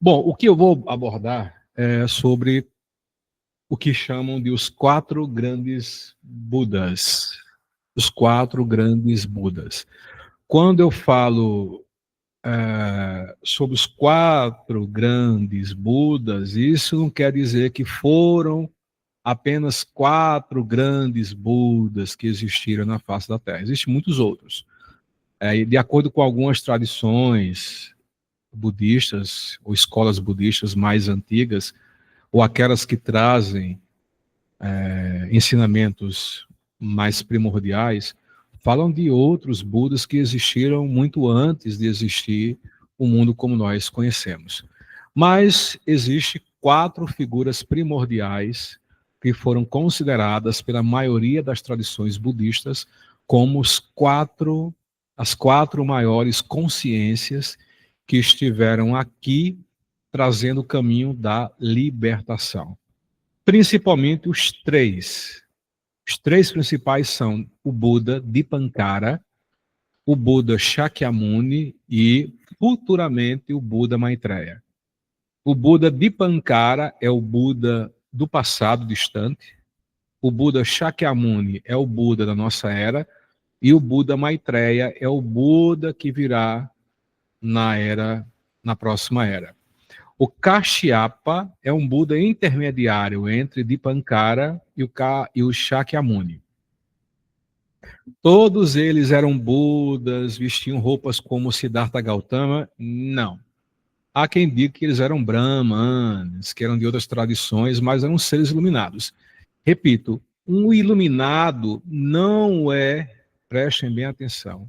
Bom, o que eu vou abordar é sobre o que chamam de os 4 grandes Budas. Os 4 grandes Budas. Quando eu falo sobre os 4 grandes Budas, isso não quer dizer que foram apenas 4 grandes Budas que existiram na face da Terra. Existem muitos outros. E de acordo com algumas tradições budistas, ou escolas budistas mais antigas, ou aquelas que trazem ensinamentos mais primordiais, falam de outros Budas que existiram muito antes de existir o mundo como nós conhecemos. Mas existem 4 figuras primordiais que foram consideradas pela maioria das tradições budistas como as 4 maiores consciências que estiveram aqui trazendo o caminho da libertação. Principalmente os 3. Os 3 principais são o Buda Dipankara, o Buda Shakyamuni e, futuramente, o Buda Maitreya. O Buda Dipankara é o Buda do passado distante, o Buda Shakyamuni é o Buda da nossa era, e o Buda Maitreya é o Buda que virá na próxima era. O Kashyapa é um Buda intermediário entre Dipankara e o Shakyamuni. Todos eles eram Budas, vestiam roupas como Siddhartha Gautama? Não. Há quem diga que eles eram Brahmanes, que eram de outras tradições, mas eram seres iluminados. Repito, um iluminado não é, prestem bem atenção.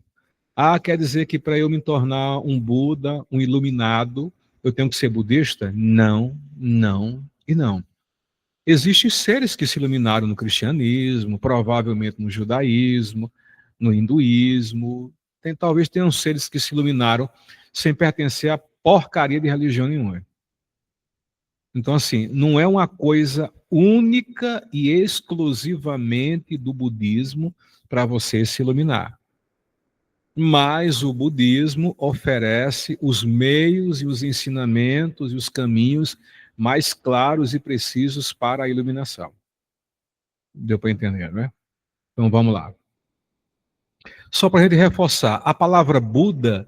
Quer dizer que para eu me tornar um Buda, um iluminado, eu tenho que ser budista? Não, não e não. Existem seres que se iluminaram no cristianismo, provavelmente no judaísmo, no hinduísmo. Talvez tenham seres que se iluminaram sem pertencer a porcaria de religião nenhuma. Então, assim, não é uma coisa única e exclusivamente do budismo para você se iluminar. Mas o budismo oferece os meios e os ensinamentos e os caminhos mais claros e precisos para a iluminação. Deu para entender, né? Então vamos lá. Só para a gente reforçar, a palavra Buda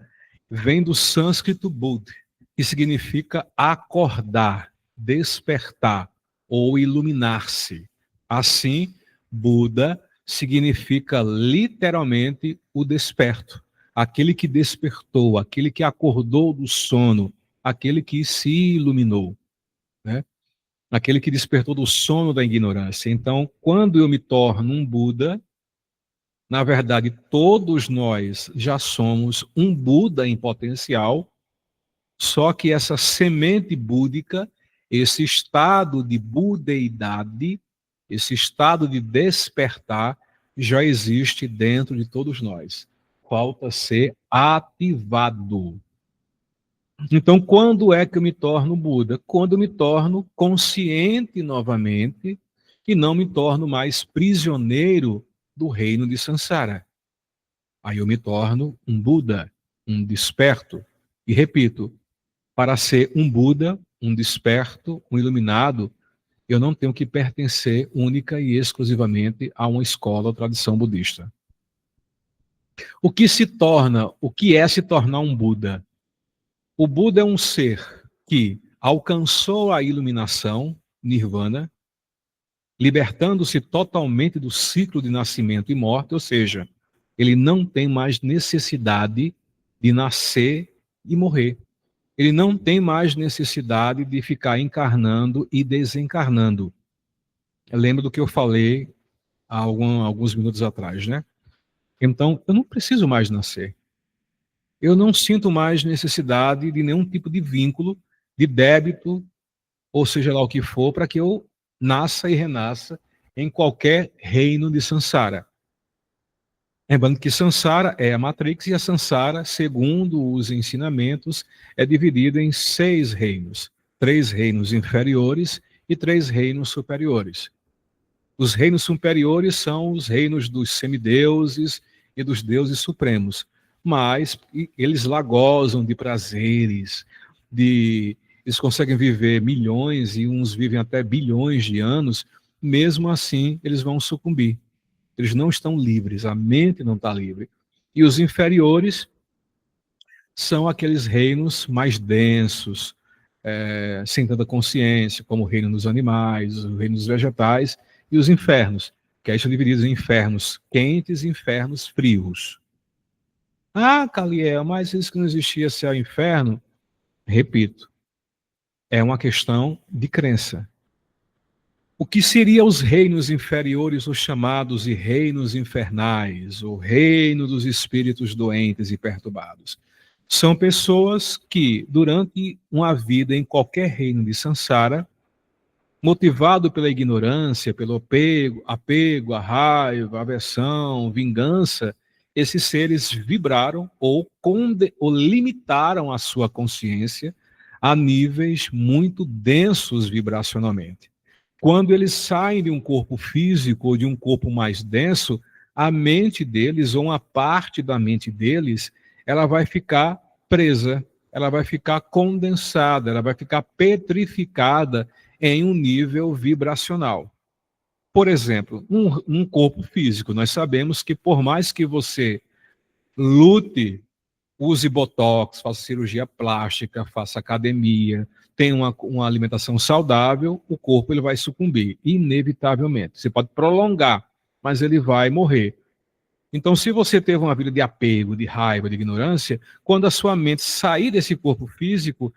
vem do sânscrito Bud, que significa acordar, despertar ou iluminar-se. Assim, Buda significa literalmente o desperto, aquele que despertou, aquele que acordou do sono, aquele que se iluminou, né? Aquele que despertou do sono da ignorância. Então, quando eu me torno um Buda, na verdade, todos nós já somos um Buda em potencial, só que essa semente búdica, esse estado de budeidade, esse estado de despertar, já existe dentro de todos nós. Falta ser ativado. Então, quando é que eu me torno Buda? Quando eu me torno consciente novamente e não me torno mais prisioneiro do reino de Sansara. Aí eu me torno um Buda, um desperto. E repito, para ser um Buda, um desperto, um iluminado, eu não tenho que pertencer única e exclusivamente a uma escola ou tradição budista. O que é se tornar um Buda? O Buda é um ser que alcançou a iluminação, nirvana, libertando-se totalmente do ciclo de nascimento e morte, ou seja, ele não tem mais necessidade de nascer e morrer. Ele não tem mais necessidade de ficar encarnando e desencarnando. Lembra do que eu falei há alguns minutos atrás, né? Então, eu não preciso mais nascer. Eu não sinto mais necessidade de nenhum tipo de vínculo, de débito, ou seja lá o que for, para que eu nasça e renasça em qualquer reino de Sansara. Lembrando que Sansara é a Matrix e a Sansara, segundo os ensinamentos, é dividida em 6 reinos. 3 reinos inferiores e 3 reinos superiores. Os reinos superiores são os reinos dos semideuses e dos deuses supremos. Mas eles lá gozam de prazeres, de eles conseguem viver milhões e uns vivem até bilhões de anos, mesmo assim eles vão sucumbir. Eles não estão livres, a mente não está livre. E os inferiores são aqueles reinos mais densos, sem tanta consciência, como o reino dos animais, o reino dos vegetais e os infernos, que aí são divididos em infernos quentes e infernos frios. Ah, Caliel, mas isso que não existia céu e inferno? Repito, é uma questão de crença. O que seriam os reinos inferiores, os chamados de reinos infernais, o reino dos espíritos doentes e perturbados? São pessoas que, durante uma vida em qualquer reino de Sansara, motivado pela ignorância, pelo apego, a raiva, a aversão, vingança, esses seres vibraram ou limitaram a sua consciência a níveis muito densos vibracionalmente. Quando eles saem de um corpo físico ou de um corpo mais denso, a mente deles, ou uma parte da mente deles, ela vai ficar presa, ela vai ficar condensada, ela vai ficar petrificada em um nível vibracional. Por exemplo, um corpo físico, nós sabemos que por mais que você lute, use botox, faça cirurgia plástica, faça academia, tenha uma alimentação saudável, o corpo ele vai sucumbir, inevitavelmente. Você pode prolongar, mas ele vai morrer. Então, se você teve uma vida de apego, de raiva, de ignorância, quando a sua mente sair desse corpo físico,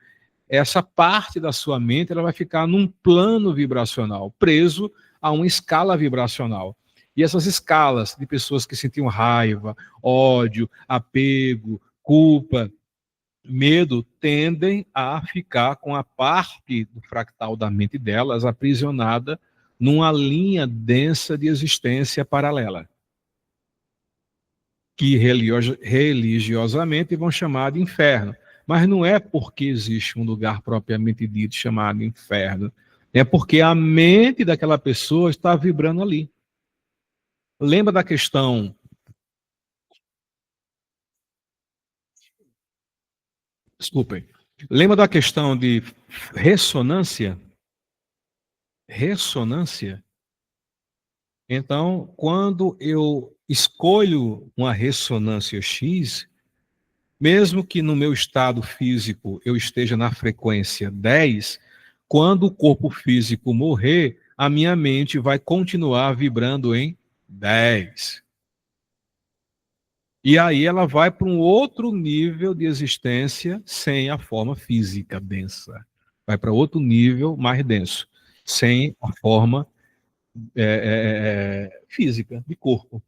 essa parte da sua mente ela vai ficar num plano vibracional, preso a uma escala vibracional. E essas escalas de pessoas que sentiam raiva, ódio, apego, culpa, medo, tendem a ficar com a parte do fractal da mente delas aprisionada numa linha densa de existência paralela, que religiosamente vão chamar de inferno. Mas não é porque existe um lugar propriamente dito chamado inferno, é porque a mente daquela pessoa está vibrando ali. Lembra da questão, desculpem, lembra da questão de ressonância? Ressonância? Então, quando eu escolho uma ressonância X, mesmo que no meu estado físico eu esteja na frequência 10, quando o corpo físico morrer, a minha mente vai continuar vibrando em 10. E aí ela vai para um outro nível de existência sem a forma física densa. Vai para outro nível mais denso, sem a forma física, de corpo.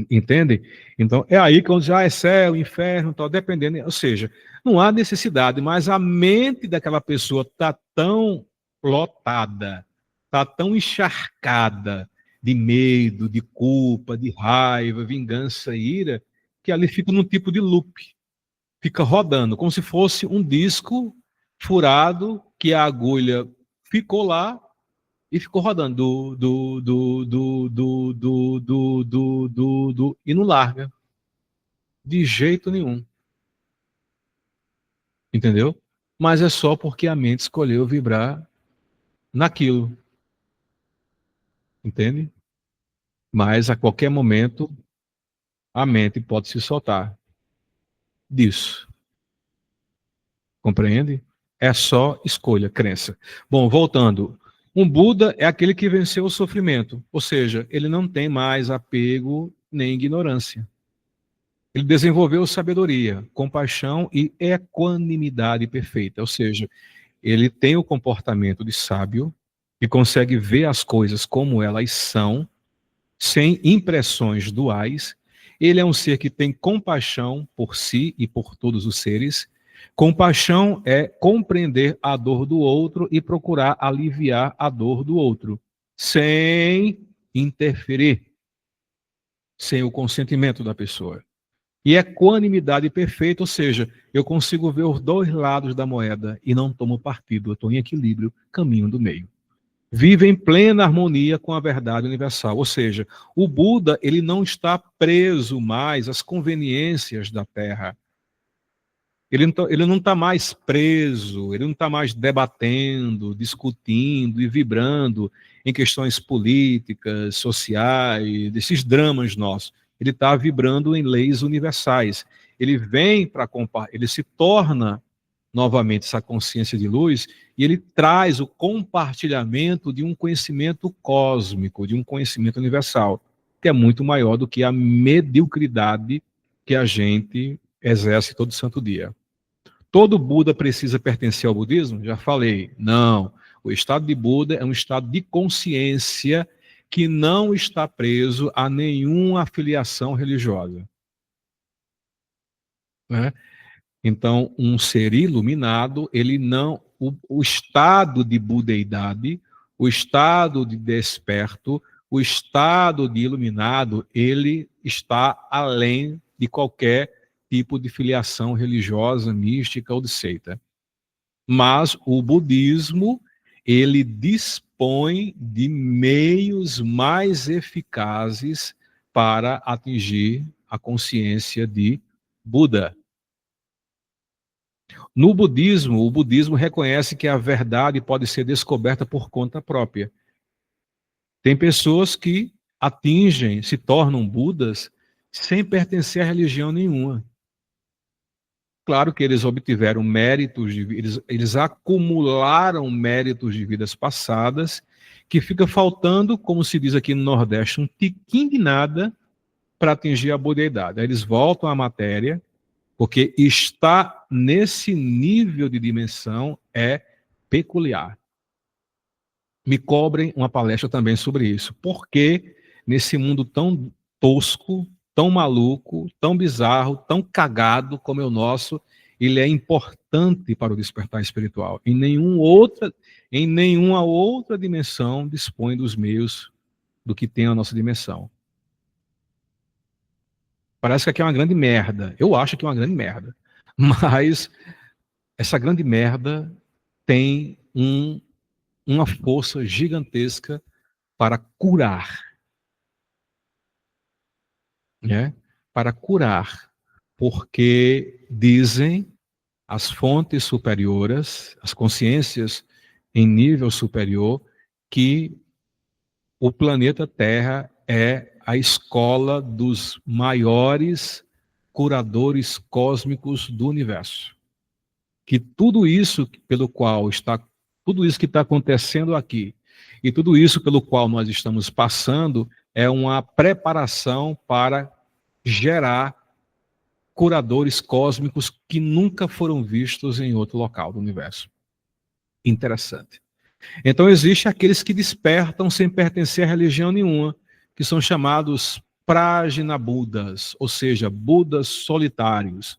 Entende? Então, é aí que onde já é céu, inferno, tal, dependendo. Ou seja, não há necessidade, mas a mente daquela pessoa está tão lotada, está tão encharcada de medo, de culpa, de raiva, vingança, ira, que ali fica num tipo de loop. Fica rodando, como se fosse um disco furado, que a agulha ficou lá e ficou rodando e não larga de jeito nenhum, entendeu? Mas é só porque a mente escolheu vibrar naquilo, entende? Mas a qualquer momento a mente pode se soltar disso, compreende? É só escolha, crença. Bom, voltando. Um Buda é aquele que venceu o sofrimento, ou seja, ele não tem mais apego nem ignorância. Ele desenvolveu sabedoria, compaixão e equanimidade perfeita, ou seja, ele tem o comportamento de sábio e consegue ver as coisas como elas são, sem impressões duais. Ele é um ser que tem compaixão por si e por todos os seres. Compaixão é compreender a dor do outro e procurar aliviar a dor do outro, sem interferir, sem o consentimento da pessoa. E equanimidade perfeita, ou seja, eu consigo ver os dois lados da moeda e não tomo partido, eu estou em equilíbrio, caminho do meio. Vive em plena harmonia com a verdade universal, ou seja, o Buda ele não está preso mais às conveniências da Terra. Ele não está mais preso, ele não está mais debatendo, discutindo e vibrando em questões políticas, sociais, desses dramas nossos. Ele está vibrando em leis universais. Ele vem para compartilhar, ele se torna novamente essa consciência de luz e ele traz o compartilhamento de um conhecimento cósmico, de um conhecimento universal, que é muito maior do que a mediocridade que a gente exerce todo santo dia. Todo Buda precisa pertencer ao budismo? Já falei. Não. O estado de Buda é um estado de consciência que não está preso a nenhuma afiliação religiosa. Né? Então, um ser iluminado, ele não. O estado de budeidade, o estado de desperto, o estado de iluminado, ele está além de qualquer tipo de filiação religiosa, mística ou de seita. Mas o budismo, ele dispõe de meios mais eficazes para atingir a consciência de Buda. No budismo, o budismo reconhece que a verdade pode ser descoberta por conta própria. Tem pessoas que atingem, se tornam Budas, sem pertencer a religião nenhuma. Claro que eles obtiveram méritos, eles acumularam méritos de vidas passadas, que fica faltando, como se diz aqui no Nordeste, um tiquinho de nada para atingir a budeidade. Aí eles voltam à matéria, porque estar nesse nível de dimensão é peculiar. Me cobrem uma palestra também sobre isso. Por que nesse mundo tão tosco, tão maluco, tão bizarro, tão cagado como é o nosso, ele é importante para o despertar espiritual? Em nenhuma outra dimensão dispõe dos meios do que tem a nossa dimensão. Parece que aqui é uma grande merda. Eu acho que é uma grande merda. Mas essa grande merda tem uma força gigantesca para curar, né? Para curar, porque dizem as fontes superiores, as consciências em nível superior, que o planeta Terra é a escola dos maiores curadores cósmicos do universo. Que tudo isso tudo isso que está acontecendo aqui, e tudo isso pelo qual nós estamos passando, é uma preparação para gerar curadores cósmicos que nunca foram vistos em outro local do universo. Interessante. Então, existem aqueles que despertam sem pertencer a religião nenhuma, que são chamados Prajnabudas, ou seja, Budas solitários,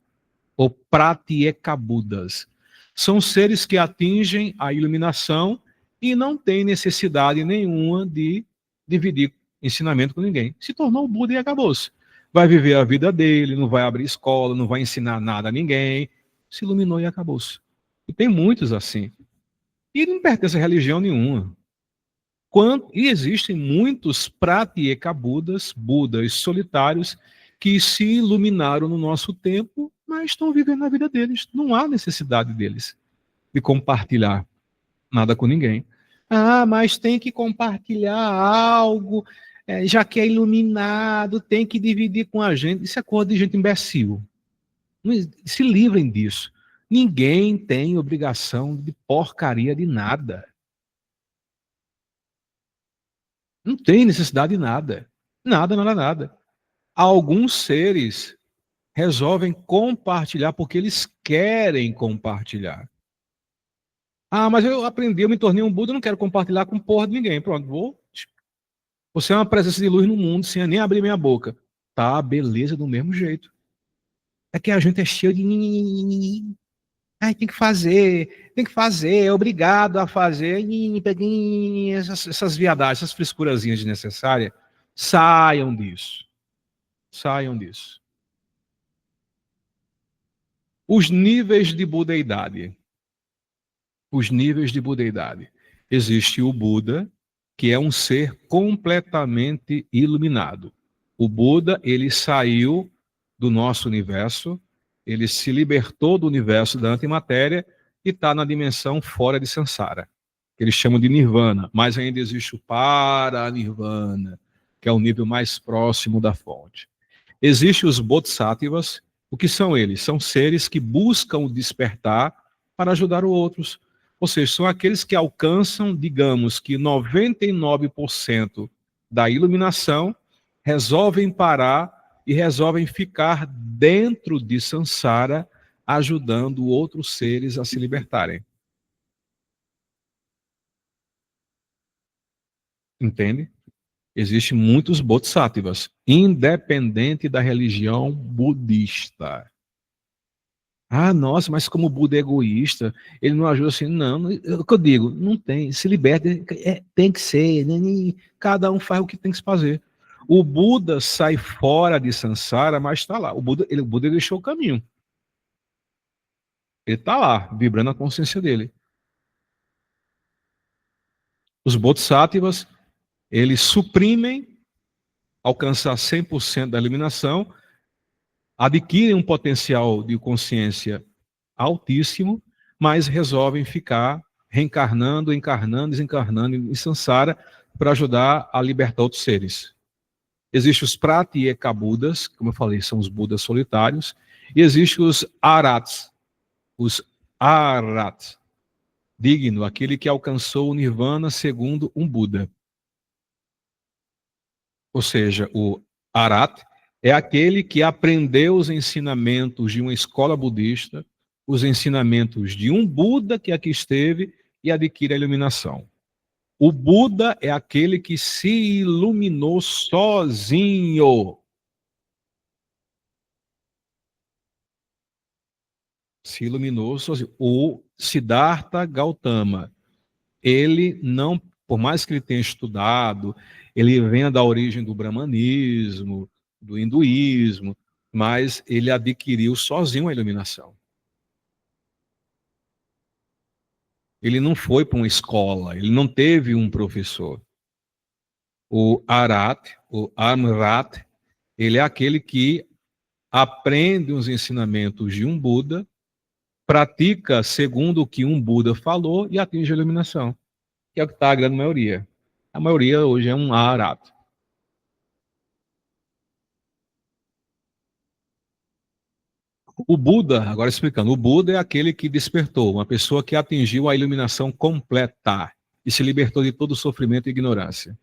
ou Pratyekabudas. São seres que atingem a iluminação e não têm necessidade nenhuma de dividir ensinamento com ninguém. Se tornou Buda e acabou-se. Vai viver a vida dele, não vai abrir escola, não vai ensinar nada a ninguém. Se iluminou e acabou-se. E tem muitos assim. E não pertence a religião nenhuma. E existem muitos Pratyekabudas, Budas solitários, que se iluminaram no nosso tempo, mas estão vivendo a vida deles. Não há necessidade deles de compartilhar nada com ninguém. Ah, mas tem que compartilhar algo, já que é iluminado, tem que dividir com a gente. Isso é coisa de gente imbecil. Se livrem disso. Ninguém tem obrigação de porcaria de nada. Não tem necessidade de nada. Nada, nada, nada. Alguns seres resolvem compartilhar porque eles querem compartilhar. Ah, mas eu aprendi, eu me tornei um Buda, eu não quero compartilhar com porra de ninguém. Pronto, vou. Você é uma presença de luz no mundo sem nem abrir minha boca. Tá, beleza, do mesmo jeito. É que a gente é cheio de. Ai, tem que fazer, é obrigado a fazer. Essas viadagens, essas frescurazinhas desnecessárias. Saiam disso. Saiam disso. Os níveis de budeidade. Os níveis de budeidade. Existe o Buda, que é um ser completamente iluminado. O Buda, ele saiu do nosso universo, Ele se libertou do universo da antimatéria e está na dimensão fora de Sansara, que eles chamam de Nirvana, mas ainda existe o para-Nirvana, que é o nível mais próximo da fonte. Existem os Bodhisattvas. O que são eles? São seres que buscam o despertar para ajudar os outros. Ou seja, são aqueles que alcançam, digamos que 99% da iluminação, resolvem parar e resolvem ficar dentro de Sansara, ajudando outros seres a se libertarem. Entende? Existem muitos bodhisattvas, independente da religião budista. Ah, nossa, mas como o Buda é egoísta, ele não ajuda assim. Não, é o que eu digo, não tem, se liberta, tem que ser, né? Cada um faz o que tem que se fazer. O Buda sai fora de Sansara, mas está lá. O Buda deixou o caminho. Ele está lá, vibrando a consciência dele. Os Bodhisattvas, eles suprimem alcançar 100% da iluminação, adquirem um potencial de consciência altíssimo, mas resolvem ficar reencarnando, encarnando, desencarnando em Sansara para ajudar a libertar outros seres. Existem os Pratyekabuddhas, como eu falei, são os Budas solitários, e existem os Arhats, digno, aquele que alcançou o Nirvana segundo um Buda. Ou seja, o Arhat é aquele que aprendeu os ensinamentos de uma escola budista, os ensinamentos de um Buda que aqui esteve e adquire a iluminação. O Buda é aquele que se iluminou sozinho. Se iluminou sozinho. O Siddhartha Gautama, ele não, por mais que ele tenha estudado, ele venha da origem do brahmanismo, do hinduísmo, mas ele adquiriu sozinho a iluminação. Ele não foi para uma escola, ele não teve um professor. O Arhat, o Amrat, ele é aquele que aprende os ensinamentos de um Buda, pratica segundo o que um Buda falou e atinge a iluminação, que é o que está a grande maioria. A maioria hoje é um Arhat. O Buda, agora explicando, o Buda é aquele que despertou, uma pessoa que atingiu a iluminação completa e se libertou de todo sofrimento e ignorância.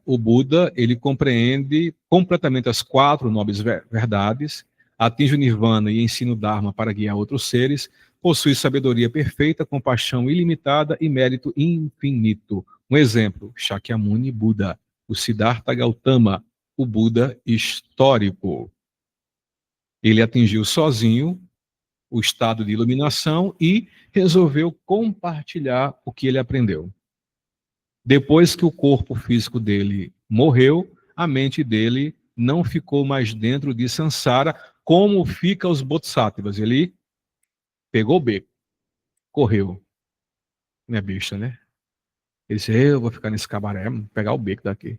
O Buda, ele compreende completamente as quatro nobres verdades, atinge o Nirvana e ensina o Dharma para guiar outros seres, possui sabedoria perfeita, compaixão ilimitada e mérito infinito. Um exemplo, Shakyamuni Buda, o Siddhartha Gautama, o Buda histórico. Ele atingiu sozinho o estado de iluminação e resolveu compartilhar o que ele aprendeu. Depois que o corpo físico dele morreu, a mente dele não ficou mais dentro de Sansara, como fica os Bodhisattvas. Ele pegou o beco, correu. Não é bicha, né? Ele disse, eu vou ficar nesse cabaré, vou pegar o beco daqui.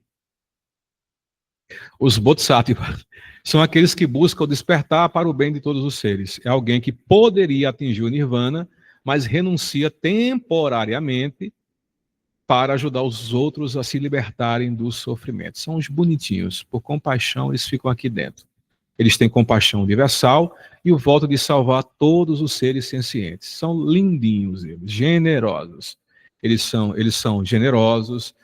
Os Bodhisattvas são aqueles que buscam despertar para o bem de todos os seres. É alguém que poderia atingir o Nirvana, mas renuncia temporariamente para ajudar os outros a se libertarem do sofrimento. São os bonitinhos. Por compaixão, eles ficam aqui dentro. Eles têm compaixão universal e o voto de salvar todos os seres sencientes. São lindinhos eles, generosos. Eles são generosos,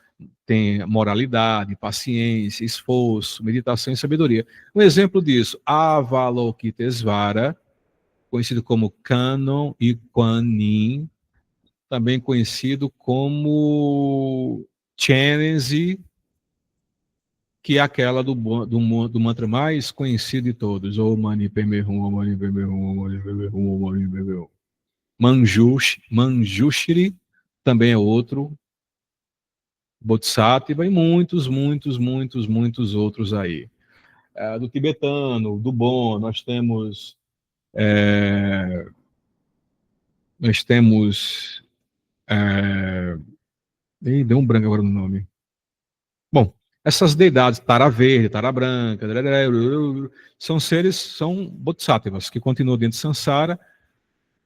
têm moralidade, paciência, esforço, meditação e sabedoria. Um exemplo disso, Avalokitesvara, conhecido como Kannon e Kuan Yin, também conhecido como Chenrezig, que é aquela do mantra mais conhecido de todos. Om Mani Padme Hum, Om Mani Padme Hum, Om Mani Padme Hum, Om Mani Padme Hum. Manjushri também é outro Bodhisattva e muitos, muitos, muitos, muitos outros aí. Do tibetano, do Bon, é, nós temos, deu um branco agora no nome. Bom, Essas deidades, Tara Verde, Tara Branca, são seres, são bodhisattvas, que continuam dentro de Sansara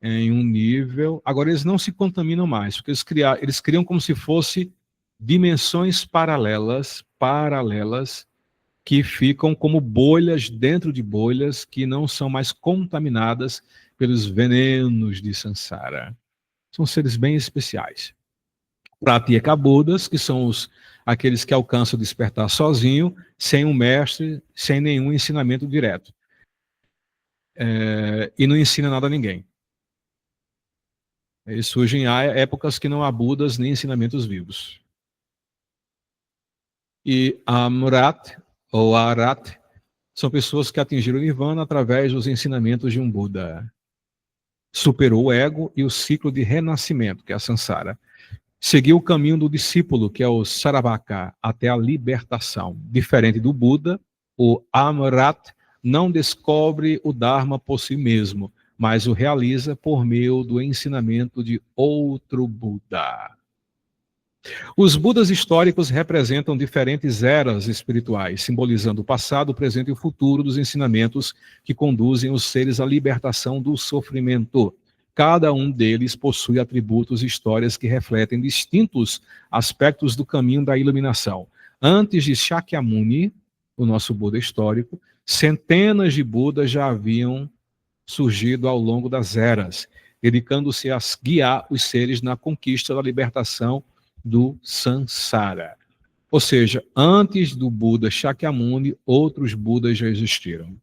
em um nível. Agora, eles não se contaminam mais, porque eles criam como se fosse dimensões paralelas, que ficam como bolhas dentro de bolhas que não são mais contaminadas pelos venenos de Sansara. São seres bem especiais. Pratyeka Budas, que são aqueles que alcançam o despertar sozinho, sem um mestre, sem nenhum ensinamento direto. E não ensina nada a ninguém. Eles surgem em épocas que não há Budas nem ensinamentos vivos. E Amrat, ou Arat, são pessoas que atingiram o Nirvana através dos ensinamentos de um Buda. Superou o ego e o ciclo de renascimento, que é a Sansara. Seguiu o caminho do discípulo, que é o Saravaka, até a libertação. Diferente do Buda, o Amrat não descobre o Dharma por si mesmo, mas o realiza por meio do ensinamento de outro Buda. Os Budas históricos representam diferentes eras espirituais, simbolizando o passado, o presente e o futuro dos ensinamentos que conduzem os seres à libertação do sofrimento. Cada um deles possui atributos e histórias que refletem distintos aspectos do caminho da iluminação. Antes de Shakyamuni, o nosso Buda histórico, centenas de Budas já haviam surgido ao longo das eras, dedicando-se a guiar os seres na conquista da libertação do Sansara. Ou seja, antes do Buda Shakyamuni, outros Budas já existiram.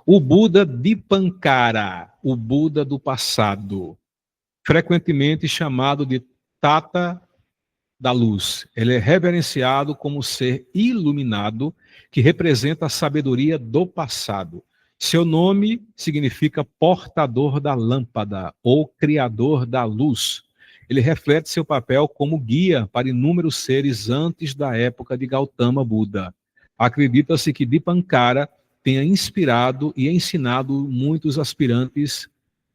O Buda Dipankara, o Buda do passado, frequentemente chamado de Tata da Luz. Ele é reverenciado como ser iluminado que representa a sabedoria do passado. Seu nome significa portador da lâmpada ou criador da luz. Ele reflete seu papel como guia para inúmeros seres antes da época de Gautama Buda. Acredita-se que Dipankara tenha inspirado e ensinado muitos aspirantes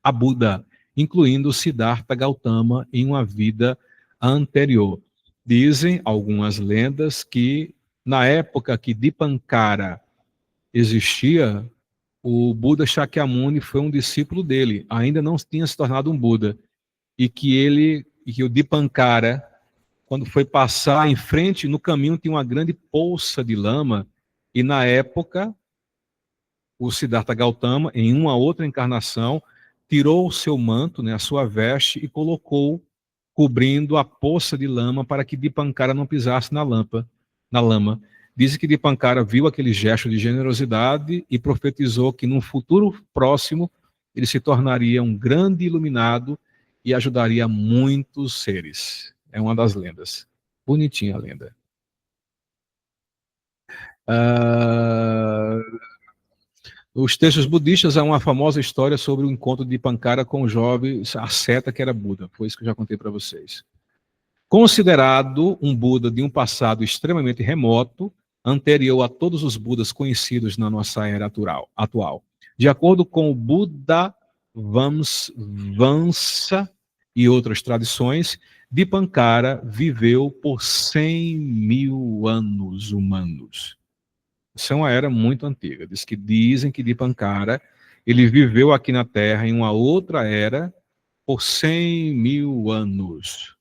a Buda, incluindo Siddhartha Gautama em uma vida anterior. Dizem algumas lendas que na época que Dipankara existia, o Buda Shakyamuni foi um discípulo dele, ainda não tinha se tornado um Buda, e que o Dipankara, quando foi passar em frente, no caminho tinha uma grande poça de lama, e na época o Siddhartha Gautama, em uma outra encarnação, tirou o seu manto, né, a sua veste, e colocou, cobrindo a poça de lama para que Dipankara não pisasse na lama. Diz que Dipankara viu aquele gesto de generosidade e profetizou que num futuro próximo ele se tornaria um grande iluminado e ajudaria muitos seres. É uma das lendas. Bonitinha a lenda. Os textos budistas há uma famosa história sobre o encontro de Dipankara com o jovem asceta que era Buda. Foi isso que eu já contei para vocês. Considerado um Buda de um passado extremamente remoto, anterior a todos os Budas conhecidos na nossa era atual. De acordo com o Buda Vamsa e outras tradições, Dipankara viveu por 100 mil anos humanos. Isso é uma era muito antiga. Dizem que Dipankara ele viveu aqui na Terra em uma outra era por 100 mil anos.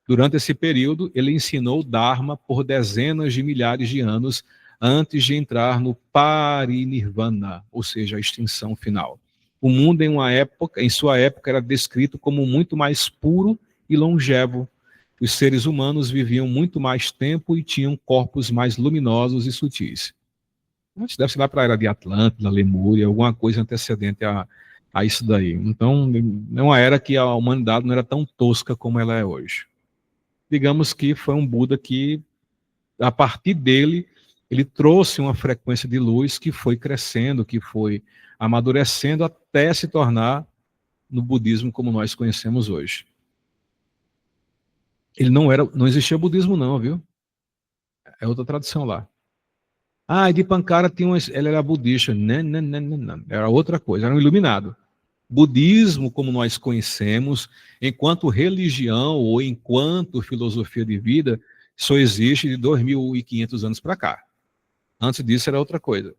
Durante esse período, ele ensinou o Dharma por dezenas de milhares de anos antes de entrar no Parinirvana, ou seja, a extinção final. O mundo em sua época, era descrito como muito mais puro e longevo. Os seres humanos viviam muito mais tempo e tinham corpos mais luminosos e sutis. Deve ser lá para a era de Atlântida, Lemúria, alguma coisa antecedente a isso daí. Então, é uma era que a humanidade não era tão tosca como ela é hoje. Digamos que foi um Buda que, a partir dele, ele trouxe uma frequência de luz que foi crescendo, que foi amadurecendo até se tornar no budismo como nós conhecemos hoje. Ele não existia budismo não, viu? É outra tradição lá. Dipankara ele era budista. Não. Era outra coisa, era um iluminado. Budismo, como nós conhecemos, enquanto religião ou enquanto filosofia de vida, Só existe de 2.500 anos para cá. Antes disso era outra coisa.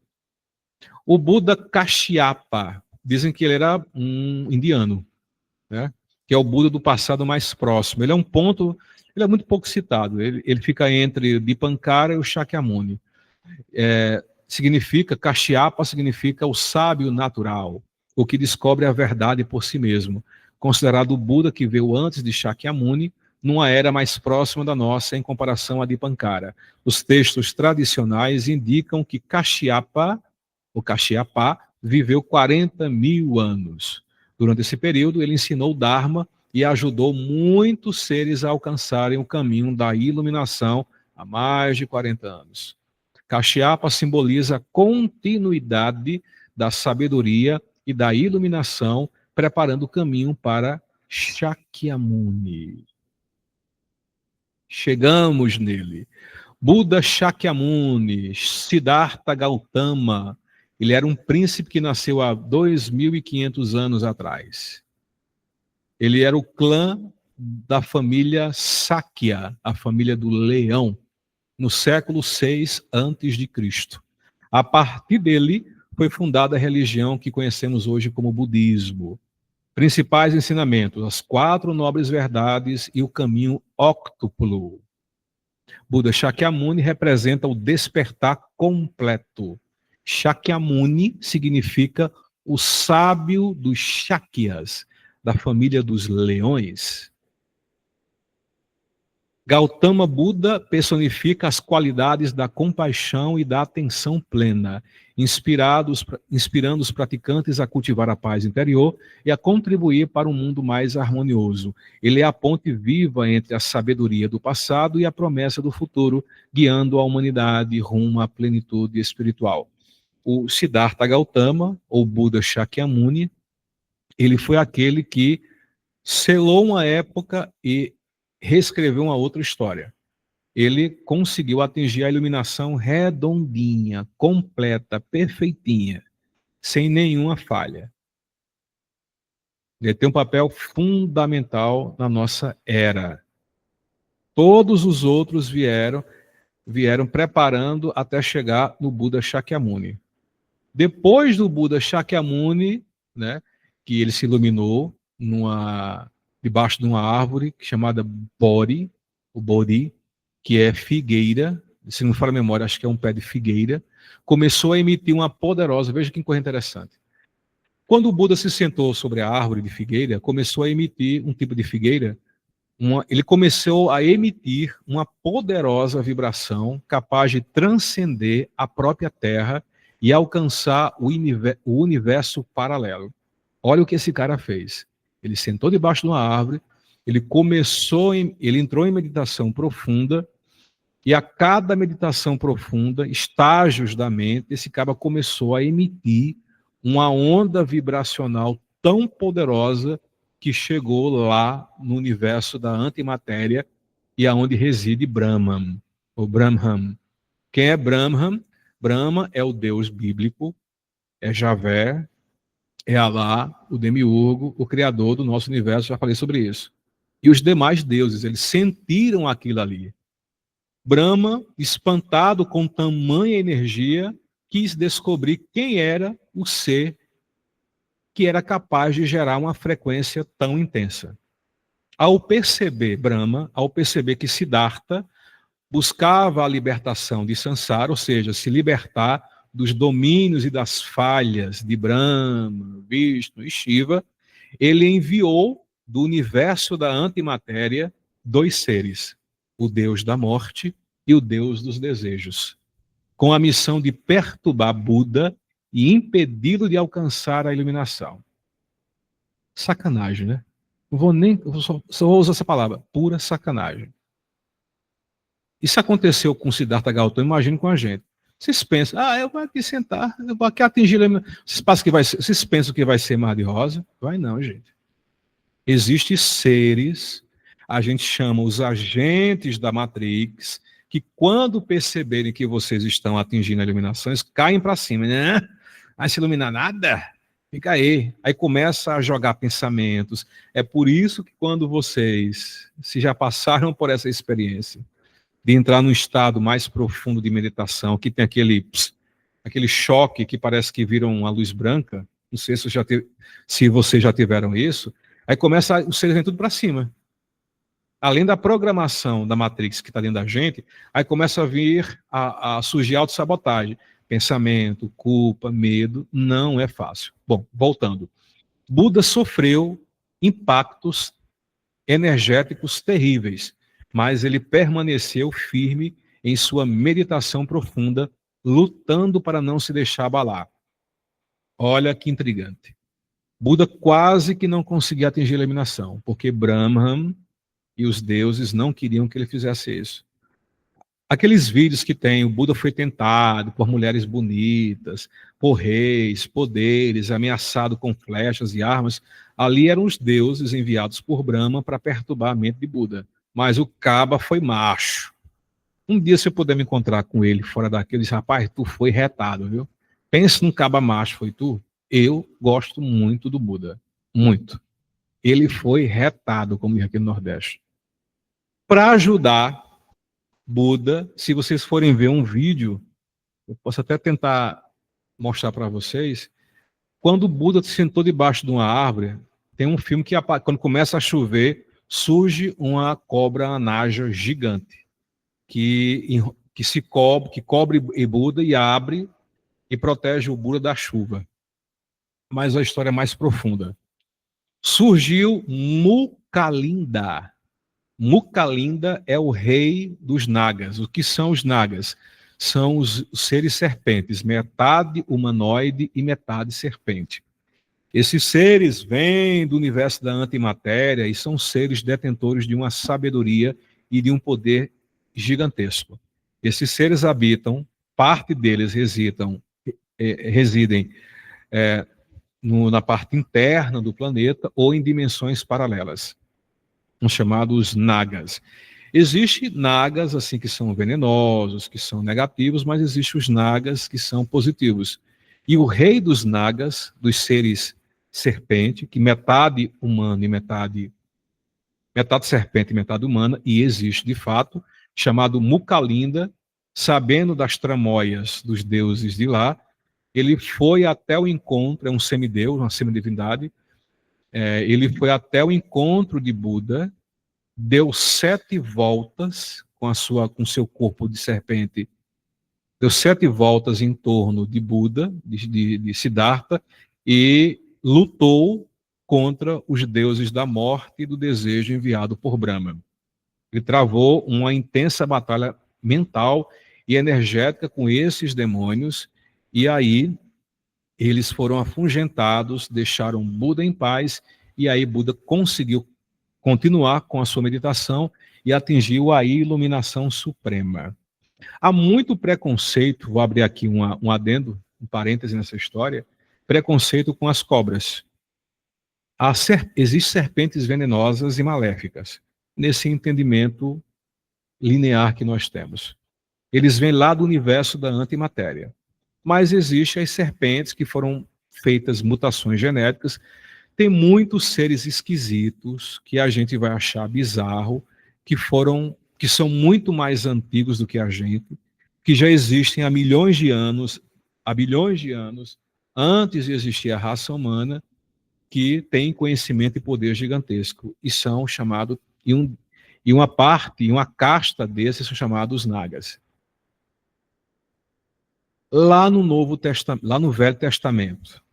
O Buda Kashyapa, dizem que ele era um indiano, né? Que é o Buda do passado mais próximo. Ele é muito pouco citado. Ele fica entre Dipankara e o Shakyamuni. Kashyapa significa o sábio natural, o que descobre a verdade por si mesmo, considerado o Buda que veio antes de Shakyamuni, numa era mais próxima da nossa em comparação a Dipankara. Os textos tradicionais indicam que Kashyapa viveu 40.000 anos. Durante esse período, ele ensinou o Dharma e ajudou muitos seres a alcançarem o caminho da iluminação há mais de 40 anos. Kashyapa simboliza a continuidade da sabedoria e da iluminação, preparando o caminho para Shakyamuni. Chegamos nele. Buda Shakyamuni, Siddhartha Gautama. Ele era um príncipe que nasceu há 2.500 anos atrás. Ele era o clã da família Sakya, a família do leão, no século 6 a.C. A partir dele foi fundada a religião que conhecemos hoje como budismo. Principais ensinamentos: as 4 nobres verdades e o caminho óctuplo. Buda Shakyamuni representa o despertar completo. Shakyamuni significa o sábio dos Shakyas, da família dos leões. Gautama Buda personifica as qualidades da compaixão e da atenção plena, inspirando os praticantes a cultivar a paz interior e a contribuir para um mundo mais harmonioso. Ele é a ponte viva entre a sabedoria do passado e a promessa do futuro, guiando a humanidade rumo à plenitude espiritual. O Siddhartha Gautama, ou Buda Shakyamuni, ele foi aquele que selou uma época e reescreveu uma outra história. Ele conseguiu atingir a iluminação redondinha, completa, perfeitinha, sem nenhuma falha. Ele tem um papel fundamental na nossa era. Todos os outros vieram preparando até chegar no Buda Shakyamuni. Depois do Buda Shakyamuni, né, que ele se iluminou debaixo de uma árvore chamada Bodhi, o Bodhi, que é figueira, se não me falha a memória, acho que é um pé de figueira, começou a emitir uma poderosa, veja que coisa interessante. Quando o Buda se sentou sobre a árvore de figueira, começou a emitir um tipo de figueira, ele começou a emitir uma poderosa vibração capaz de transcender a própria Terra e alcançar o universo paralelo. Olha o que esse cara fez. Ele sentou debaixo de uma árvore, ele entrou em meditação profunda, e a cada meditação profunda, estágios da mente, esse cara começou a emitir uma onda vibracional tão poderosa que chegou lá no universo da antimatéria e aonde reside Brahman, ou Brahman. Quem é Brahman? Brahma é o Deus bíblico, é Javé, é Alá, o demiurgo, o criador do nosso universo, já falei sobre isso. E os demais deuses, eles sentiram aquilo ali. Brahma, espantado com tamanha energia, quis descobrir quem era o ser que era capaz de gerar uma frequência tão intensa. Ao perceber que Siddhartha buscava a libertação de Sansara, ou seja, se libertar dos domínios e das falhas de Brahma, Vishnu e Shiva, ele enviou do universo da antimatéria 2 seres, o Deus da morte e o Deus dos desejos, com a missão de perturbar Buda e impedi-lo de alcançar a iluminação. Sacanagem, né? Não vou nem, só vou usar essa palavra, pura sacanagem. Isso aconteceu com Siddhartha Gautama, imagine com a gente. Vocês pensam, eu vou aqui sentar, eu vou aqui atingir a iluminação. Vocês pensam que vai ser mar de rosa? Vai não, gente. Existem seres, a gente chama os agentes da Matrix, que quando perceberem que vocês estão atingindo a iluminação, eles caem para cima, né? Vai se iluminar nada? Fica aí. Aí começa a jogar pensamentos. É por isso que quando vocês, se já passaram por essa experiência, de entrar num estado mais profundo de meditação, que tem aquele choque que parece que viram uma luz branca. Não sei se vocês já tiveram isso. Aí começa o ser vem tudo para cima. Além da programação da Matrix que está dentro da gente, aí começa a vir a surgir autossabotagem. Pensamento, culpa, medo, não é fácil. Bom, voltando. Buda sofreu impactos energéticos terríveis, mas ele permaneceu firme em sua meditação profunda, lutando para não se deixar abalar. Olha que intrigante. Buda quase que não conseguia atingir a iluminação, porque Brahman e os deuses não queriam que ele fizesse isso. Aqueles vídeos que tem, o Buda foi tentado por mulheres bonitas, por reis, poderes, ameaçado com flechas e armas, ali eram os deuses enviados por Brahma para perturbar a mente de Buda. Mas o Caba foi macho. Um dia, se eu puder me encontrar com ele fora daquele, rapaz, tu foi retado, viu? Pensa num Caba macho, foi tu? Eu gosto muito do Buda, muito. Ele foi retado, como diz aqui no Nordeste. Para ajudar Buda, se vocês forem ver um vídeo, eu posso até tentar mostrar para vocês, quando Buda se sentou debaixo de uma árvore, tem um filme que quando começa a chover, surge uma cobra anaja gigante, que cobre Buda e abre e protege o Buda da chuva. Mas a história é mais profunda. Surgiu Mukalinda. Mukalinda é o rei dos Nagas. O que são os Nagas? São os seres serpentes, metade humanoide e metade serpente. Esses seres vêm do universo da antimatéria e são seres detentores de uma sabedoria e de um poder gigantesco. Esses seres habitam, parte deles residem na parte interna do planeta ou em dimensões paralelas, os chamados Nagas. Existem Nagas assim que são venenosos, que são negativos, mas existem os Nagas que são positivos. E o rei dos Nagas, dos seres serpente, que metade humano e metade serpente e metade humana, e existe de fato, chamado Mukalinda, sabendo das tramóias dos deuses de lá, ele foi até o encontro, é um semideus, uma semidivindade, ele foi até o encontro de Buda, deu 7 voltas com seu corpo de serpente, deu 7 voltas em torno de Buda, de Siddhartha, e lutou contra os deuses da morte e do desejo enviado por Brahma. Ele travou uma intensa batalha mental e energética com esses demônios, e aí eles foram afugentados, deixaram Buda em paz, e aí Buda conseguiu continuar com a sua meditação e atingiu a iluminação suprema. Há muito preconceito, vou abrir aqui um adendo, um parêntese nessa história, preconceito com as cobras. Existem serpentes venenosas e maléficas, nesse entendimento linear que nós temos. Eles vêm lá do universo da antimatéria. Mas existem as serpentes que foram feitas mutações genéticas. Tem muitos seres esquisitos que a gente vai achar bizarro, que são muito mais antigos do que a gente, que já existem há bilhões de anos, antes de existir a raça humana, que tem conhecimento e poder gigantesco, e são chamados, e uma casta desses são chamados Nagas. Lá no Velho Testamento,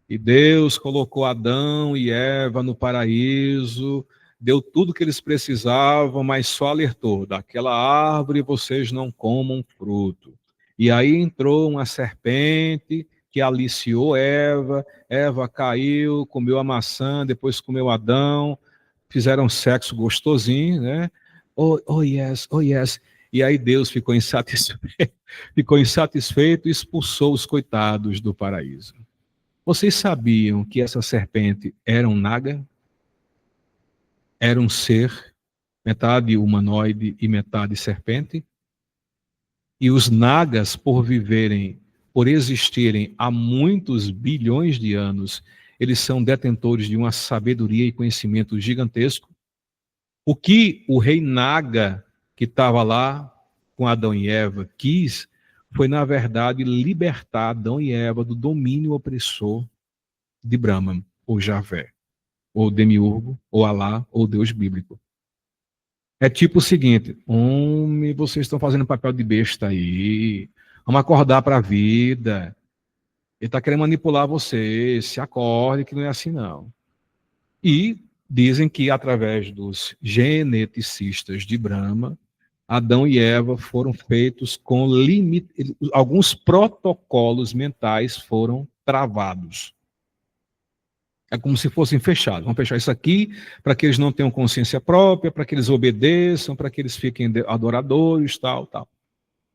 e Deus colocou Adão e Eva no paraíso, deu tudo que eles precisavam, mas só alertou: daquela árvore vocês não comam fruto. E aí entrou uma serpente que aliciou Eva, Eva caiu, comeu a maçã, depois comeu Adão, fizeram sexo gostosinho, né? Oh yes, oh yes. E aí Deus ficou insatisfeito e expulsou os coitados do paraíso. Vocês sabiam que essa serpente era um naga? Era um ser, metade humanoide e metade serpente? E os nagas, por existirem há muitos bilhões de anos, eles são detentores de uma sabedoria e conhecimento gigantesco. O que o rei Naga que estava lá com Adão e Eva, quis, foi, na verdade, libertar Adão e Eva do domínio opressor de Brahman, ou Javé, ou Demiurgo, ou Alá, ou Deus bíblico. É tipo o seguinte: homem, vocês estão fazendo papel de besta aí, vamos acordar para a vida. Ele está querendo manipular vocês, se acorde que não é assim não. E dizem que através dos geneticistas de Brahma, Adão e Eva foram feitos com limite, alguns protocolos mentais foram travados. É como se fossem fechados. Vamos fechar isso aqui para que eles não tenham consciência própria, para que eles obedeçam, para que eles fiquem adoradores, tal, tal.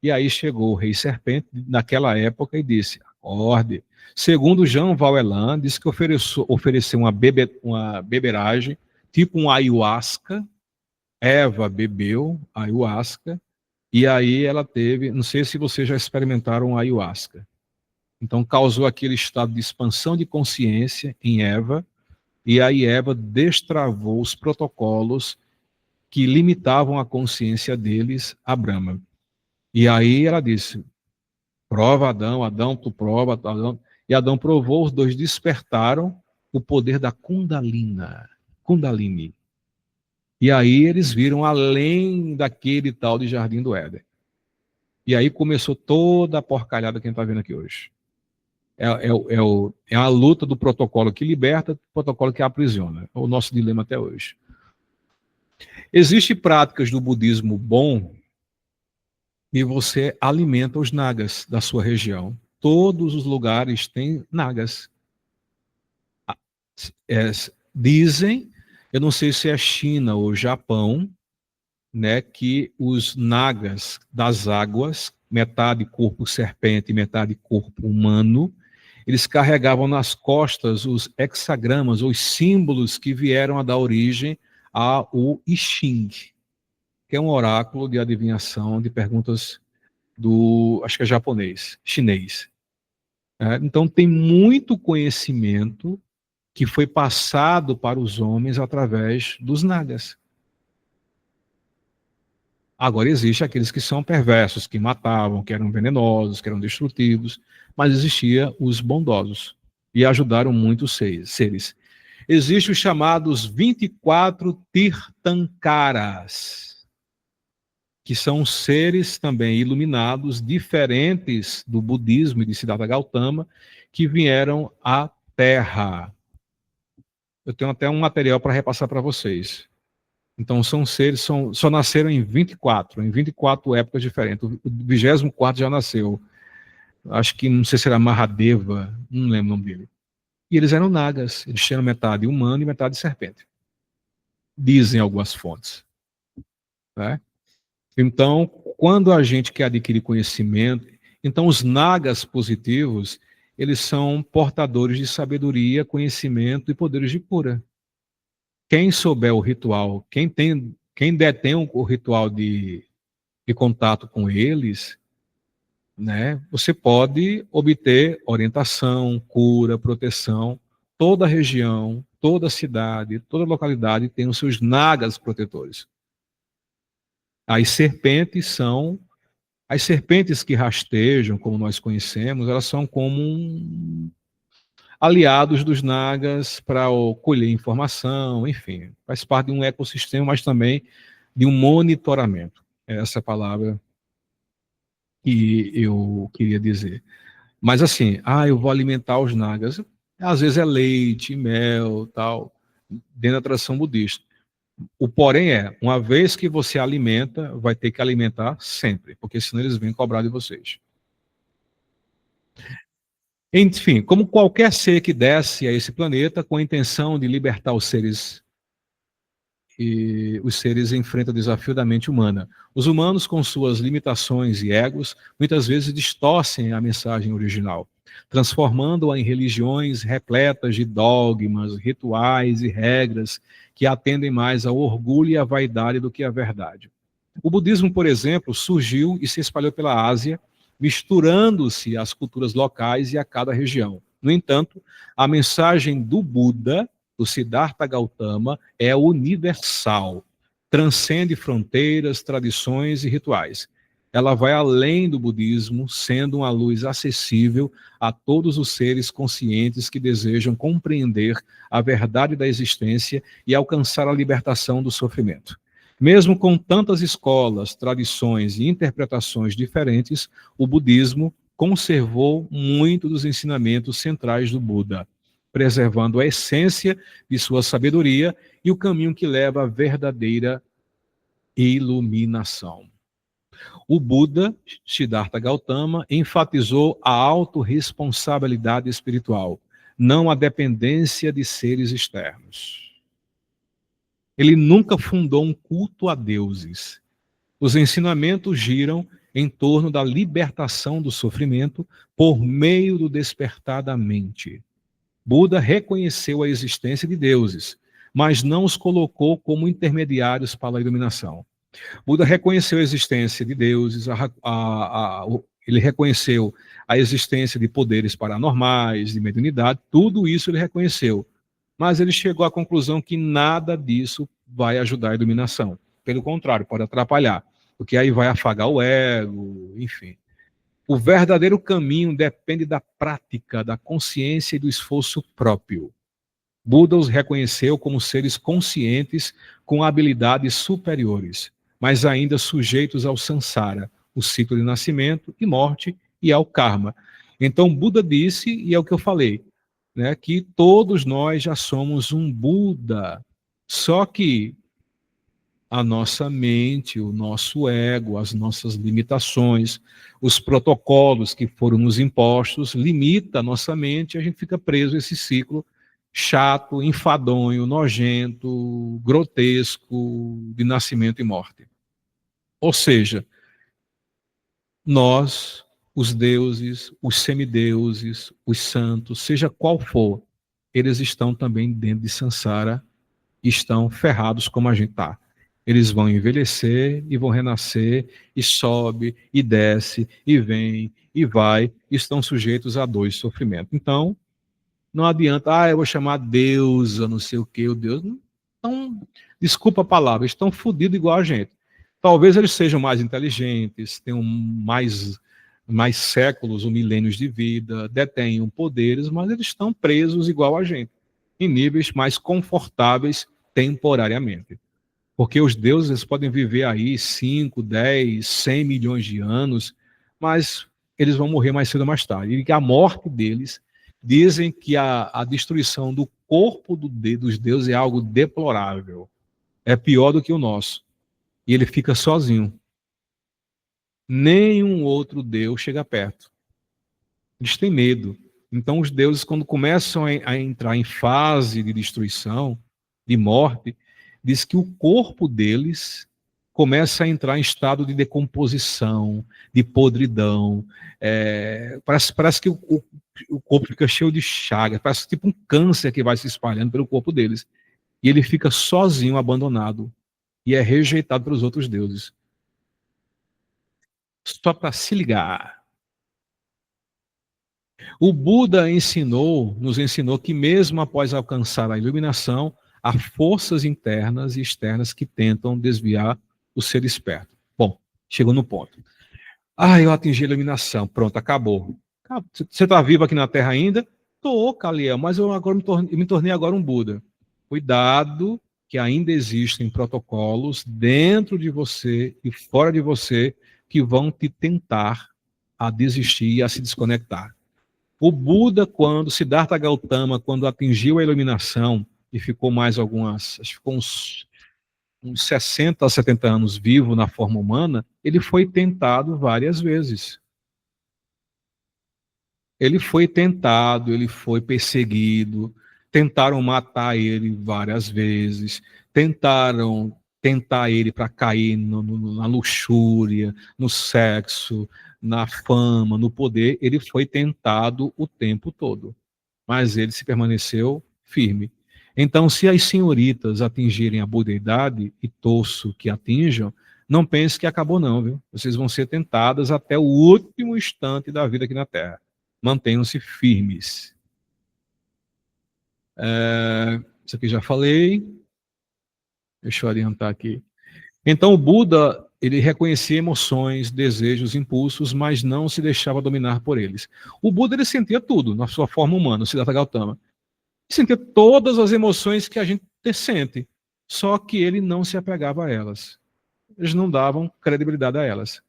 E aí chegou o rei serpente naquela época e disse: acorde. Segundo Jean Valjean, disse que ofereceu uma beberagem, tipo um ayahuasca. Eva bebeu ayahuasca, e aí ela teve, não sei se vocês já experimentaram ayahuasca. Então causou aquele estado de expansão de consciência em Eva, e aí Eva destravou os protocolos que limitavam a consciência deles a Brahma. E aí ela disse: prova Adão, Adão, tu prova, Adão. E Adão provou, os dois despertaram o poder da Kundalini. E aí eles viram além daquele tal de Jardim do Éden. E aí começou toda a porcalhada que a gente está vendo aqui hoje. É a luta do protocolo que liberta, do protocolo que aprisiona. É o nosso dilema até hoje. Existem práticas do budismo bom e você alimenta os nagas da sua região. Todos os lugares têm nagas. Dizem, eu não sei se é China ou Japão, né, que os nagas das águas, metade corpo serpente e metade corpo humano, eles carregavam nas costas os hexagramas, os símbolos que vieram a dar origem ao I Ching, que é um oráculo de adivinhação de perguntas do, acho que é japonês, chinês. Então tem muito conhecimento que foi passado para os homens através dos nagas. Agora, existe aqueles que são perversos, que matavam, que eram venenosos, que eram destrutivos, mas existia os bondosos, e ajudaram muitos seres. Existem os chamados 24 Tirthankaras, que são seres também iluminados, diferentes do budismo e de Siddhartha Gautama, que vieram à Terra. Eu tenho até um material para repassar para vocês. Então, são seres, só nasceram em 24 épocas diferentes. O 24º já nasceu. Acho que, não sei se era Mahadeva, não lembro o nome dele. E eles eram nagas, eles tinham metade humano e metade serpente. Dizem algumas fontes. Né? Então, quando a gente quer adquirir conhecimento, então os nagas positivos, eles são portadores de sabedoria, conhecimento e poderes de cura. Quem souber o ritual, quem detém o ritual de contato com eles, né, você pode obter orientação, cura, proteção. Toda região, toda cidade, toda localidade tem os seus nagas protetores. As serpentes que rastejam, como nós conhecemos, elas são como aliados dos nagas para colher informação, enfim, faz parte de um ecossistema, mas também de um monitoramento. Essa é a palavra que eu queria dizer. Mas assim, eu vou alimentar os nagas. Às vezes é leite, mel, tal, dentro da tradição budista. O porém uma vez que você alimenta, vai ter que alimentar sempre, porque senão eles vêm cobrar de vocês. Enfim, como qualquer ser que desce a esse planeta com a intenção de libertar os seres, e os seres enfrentam o desafio da mente humana. Os humanos, com suas limitações e egos, muitas vezes distorcem a mensagem original, transformando-a em religiões repletas de dogmas, rituais e regras que atendem mais ao orgulho e à vaidade do que à verdade. O budismo, por exemplo, surgiu e se espalhou pela Ásia, misturando-se às culturas locais e a cada região. No entanto, a mensagem do Buda, do Siddhartha Gautama, é universal, transcende fronteiras, tradições e rituais. Ela vai além do budismo, sendo uma luz acessível a todos os seres conscientes que desejam compreender a verdade da existência e alcançar a libertação do sofrimento. Mesmo com tantas escolas, tradições e interpretações diferentes, o budismo conservou muito dos ensinamentos centrais do Buda, preservando a essência de sua sabedoria e o caminho que leva à verdadeira iluminação. O Buda, Siddhartha Gautama, enfatizou a autorresponsabilidade espiritual, não a dependência de seres externos. Ele nunca fundou um culto a deuses. Os ensinamentos giram em torno da libertação do sofrimento por meio do despertar da mente. Buda reconheceu a existência de deuses, mas não os colocou como intermediários para a iluminação. Buda reconheceu a existência de deuses, ele reconheceu a existência de poderes paranormais, de mediunidade, tudo isso ele reconheceu. Mas ele chegou à conclusão que nada disso vai ajudar a iluminação. Pelo contrário, pode atrapalhar, porque aí vai afagar o ego, enfim. O verdadeiro caminho depende da prática, da consciência e do esforço próprio. Buda os reconheceu como seres conscientes com habilidades superiores, mas ainda sujeitos ao samsara, o ciclo de nascimento e morte, e ao karma. Então, Buda disse, e é o que eu falei, né, que todos nós já somos um Buda, só que a nossa mente, o nosso ego, as nossas limitações, os protocolos que foram nos impostos, limita a nossa mente e a gente fica preso a esse ciclo chato, enfadonho, nojento, grotesco de nascimento e morte. Ou seja, nós, os deuses, os semideuses, os santos, seja qual for, eles estão também dentro de Sansara, estão ferrados como a gente está. Eles vão envelhecer e vão renascer, e sobe, e desce, e vem, e vai, e estão sujeitos a dor e sofrimento. Então, não adianta, eu vou chamar Deus, eu não sei o que, o Deus. Então, desculpa a palavra, estão fodidos igual a gente. Talvez eles sejam mais inteligentes, tenham mais séculos ou milênios de vida, detenham poderes, mas eles estão presos igual a gente, em níveis mais confortáveis temporariamente. Porque os deuses eles podem viver aí 5, 10, 100 milhões de anos, mas eles vão morrer mais cedo ou mais tarde. E que a morte deles, dizem que a destruição do corpo dos deuses é algo deplorável. É pior do que o nosso. E ele fica sozinho. Nenhum outro deus chega perto. Eles têm medo. Então os deuses, quando começam a entrar em fase de destruição, de morte, diz que o corpo deles começa a entrar em estado de decomposição, de podridão. Parece que o corpo fica cheio de chagas, parece tipo um câncer que vai se espalhando pelo corpo deles. E ele fica sozinho, abandonado, e é rejeitado pelos outros deuses. Só para se ligar. O Buda nos ensinou que mesmo após alcançar a iluminação, há forças internas e externas que tentam desviar o ser esperto. Bom, chegou no ponto. Eu atingi a iluminação, pronto, acabou. Você está vivo aqui na Terra ainda? Estou, Caliel, mas eu agora me tornei agora um Buda. Cuidado, que ainda existem protocolos dentro de você e fora de você que vão te tentar a desistir e a se desconectar. O Buda, Siddhartha Gautama, quando atingiu a iluminação e ficou mais acho que ficou uns 60 a 70 anos vivo na forma humana, ele foi tentado várias vezes. Ele foi tentado, ele foi perseguido, tentaram matar ele várias vezes, tentaram tentar ele para cair na luxúria, no sexo, na fama, no poder. Ele foi tentado o tempo todo, mas ele se permaneceu firme. Então, se as senhoritas atingirem a budeidade, e torço que atinjam, não pense que acabou não, viu? Vocês vão ser tentadas até o último instante da vida aqui na Terra. Mantenham-se firmes. Isso aqui já falei. Deixa eu adiantar aqui. Então o Buda, ele reconhecia emoções, desejos, impulsos, mas não se deixava dominar por eles. O Buda, ele sentia tudo na sua forma humana, o Siddhartha Gautama. Ele sentia todas as emoções que a gente sente, só que ele não se apegava a elas. Eles não davam credibilidade a elas.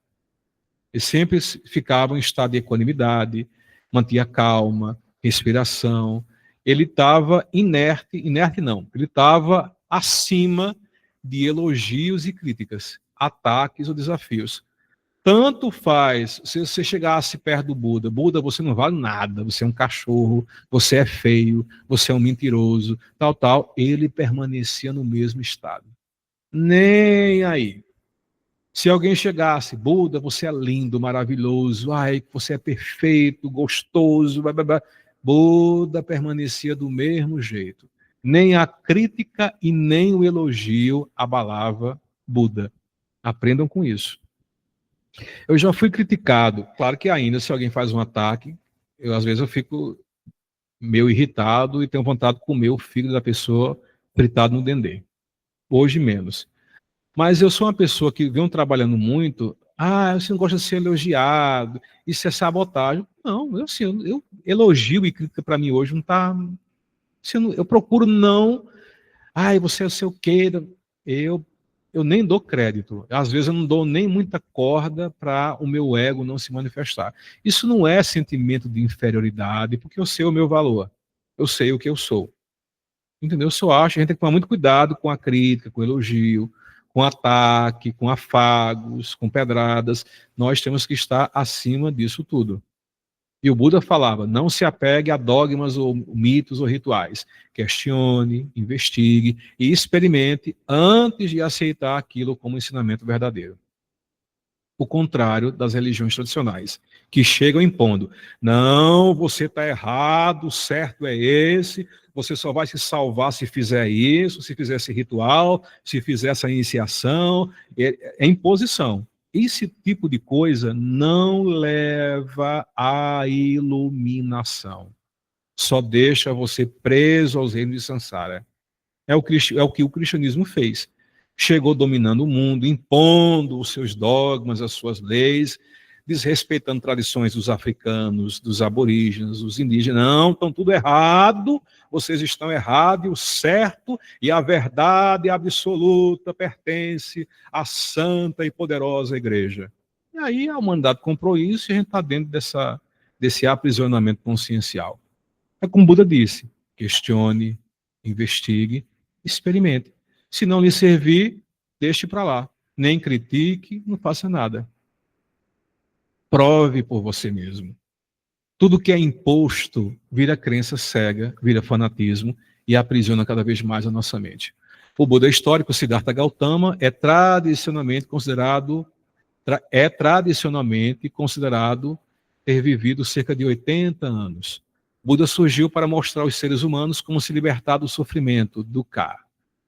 Eles sempre ficavam em estado de equanimidade, mantinha calma, respiração. Ele estava inerte, inerte não, ele estava acima de elogios e críticas, ataques ou desafios. Tanto faz se você chegasse perto do Buda, Buda, você não vale nada, você é um cachorro, você é feio, você é um mentiroso, tal, tal, ele permanecia no mesmo estado. Nem aí. Se alguém chegasse, Buda, você é lindo, maravilhoso, ai, você é perfeito, gostoso, blá, blá, blá. Buda permanecia do mesmo jeito. Nem a crítica e nem o elogio abalava Buda. Aprendam com isso. Eu já fui criticado, claro que ainda, se alguém faz um ataque, às vezes eu fico meio irritado e tenho vontade de comer o fígado da pessoa fritado no dendê. Hoje menos. Mas eu sou uma pessoa que vem trabalhando muito. Ah, você não gosta de ser elogiado, isso é sabotagem. Não, eu, assim, eu elogio e crítica para mim hoje não está. Eu procuro não. Ai, você é o seu quê? Eu, eu nem dou crédito. Às vezes eu não dou nem muita corda para o meu ego não se manifestar. Isso não é sentimento de inferioridade, porque eu sei o meu valor. Eu sei o que eu sou. Entendeu? Eu só acho que a gente tem que tomar muito cuidado com a crítica, com o elogio, com ataque, com afagos, com pedradas. Nós temos que estar acima disso tudo. E o Buda falava: não se apegue a dogmas ou mitos ou rituais. Questione, investigue e experimente antes de aceitar aquilo como ensinamento verdadeiro. O contrário das religiões tradicionais, que chegam impondo: não, você está errado, o certo é esse, você só vai se salvar se fizer isso, se fizer esse ritual, se fizer essa iniciação. É imposição. Esse tipo de coisa não leva à iluminação. Só deixa você preso aos reinos de Sansara. É o que o cristianismo fez. Chegou dominando o mundo, impondo os seus dogmas, as suas leis, desrespeitando tradições dos africanos, dos aborígenes, dos indígenas. Não, estão tudo errado, vocês estão errados, e o certo e a verdade absoluta pertence à santa e poderosa igreja. E aí a humanidade comprou isso e a gente está dentro desse aprisionamento consciencial. É como Buda disse: questione, investigue, experimente. Se não lhe servir, deixe para lá. Nem critique, não faça nada. Prove por você mesmo. Tudo que é imposto vira crença cega, vira fanatismo e aprisiona cada vez mais a nossa mente. O Buda histórico, Siddhartha Gautama, é tradicionalmente considerado ter vivido cerca de 80 anos. Buda surgiu para mostrar aos seres humanos como se libertar do sofrimento, do cá.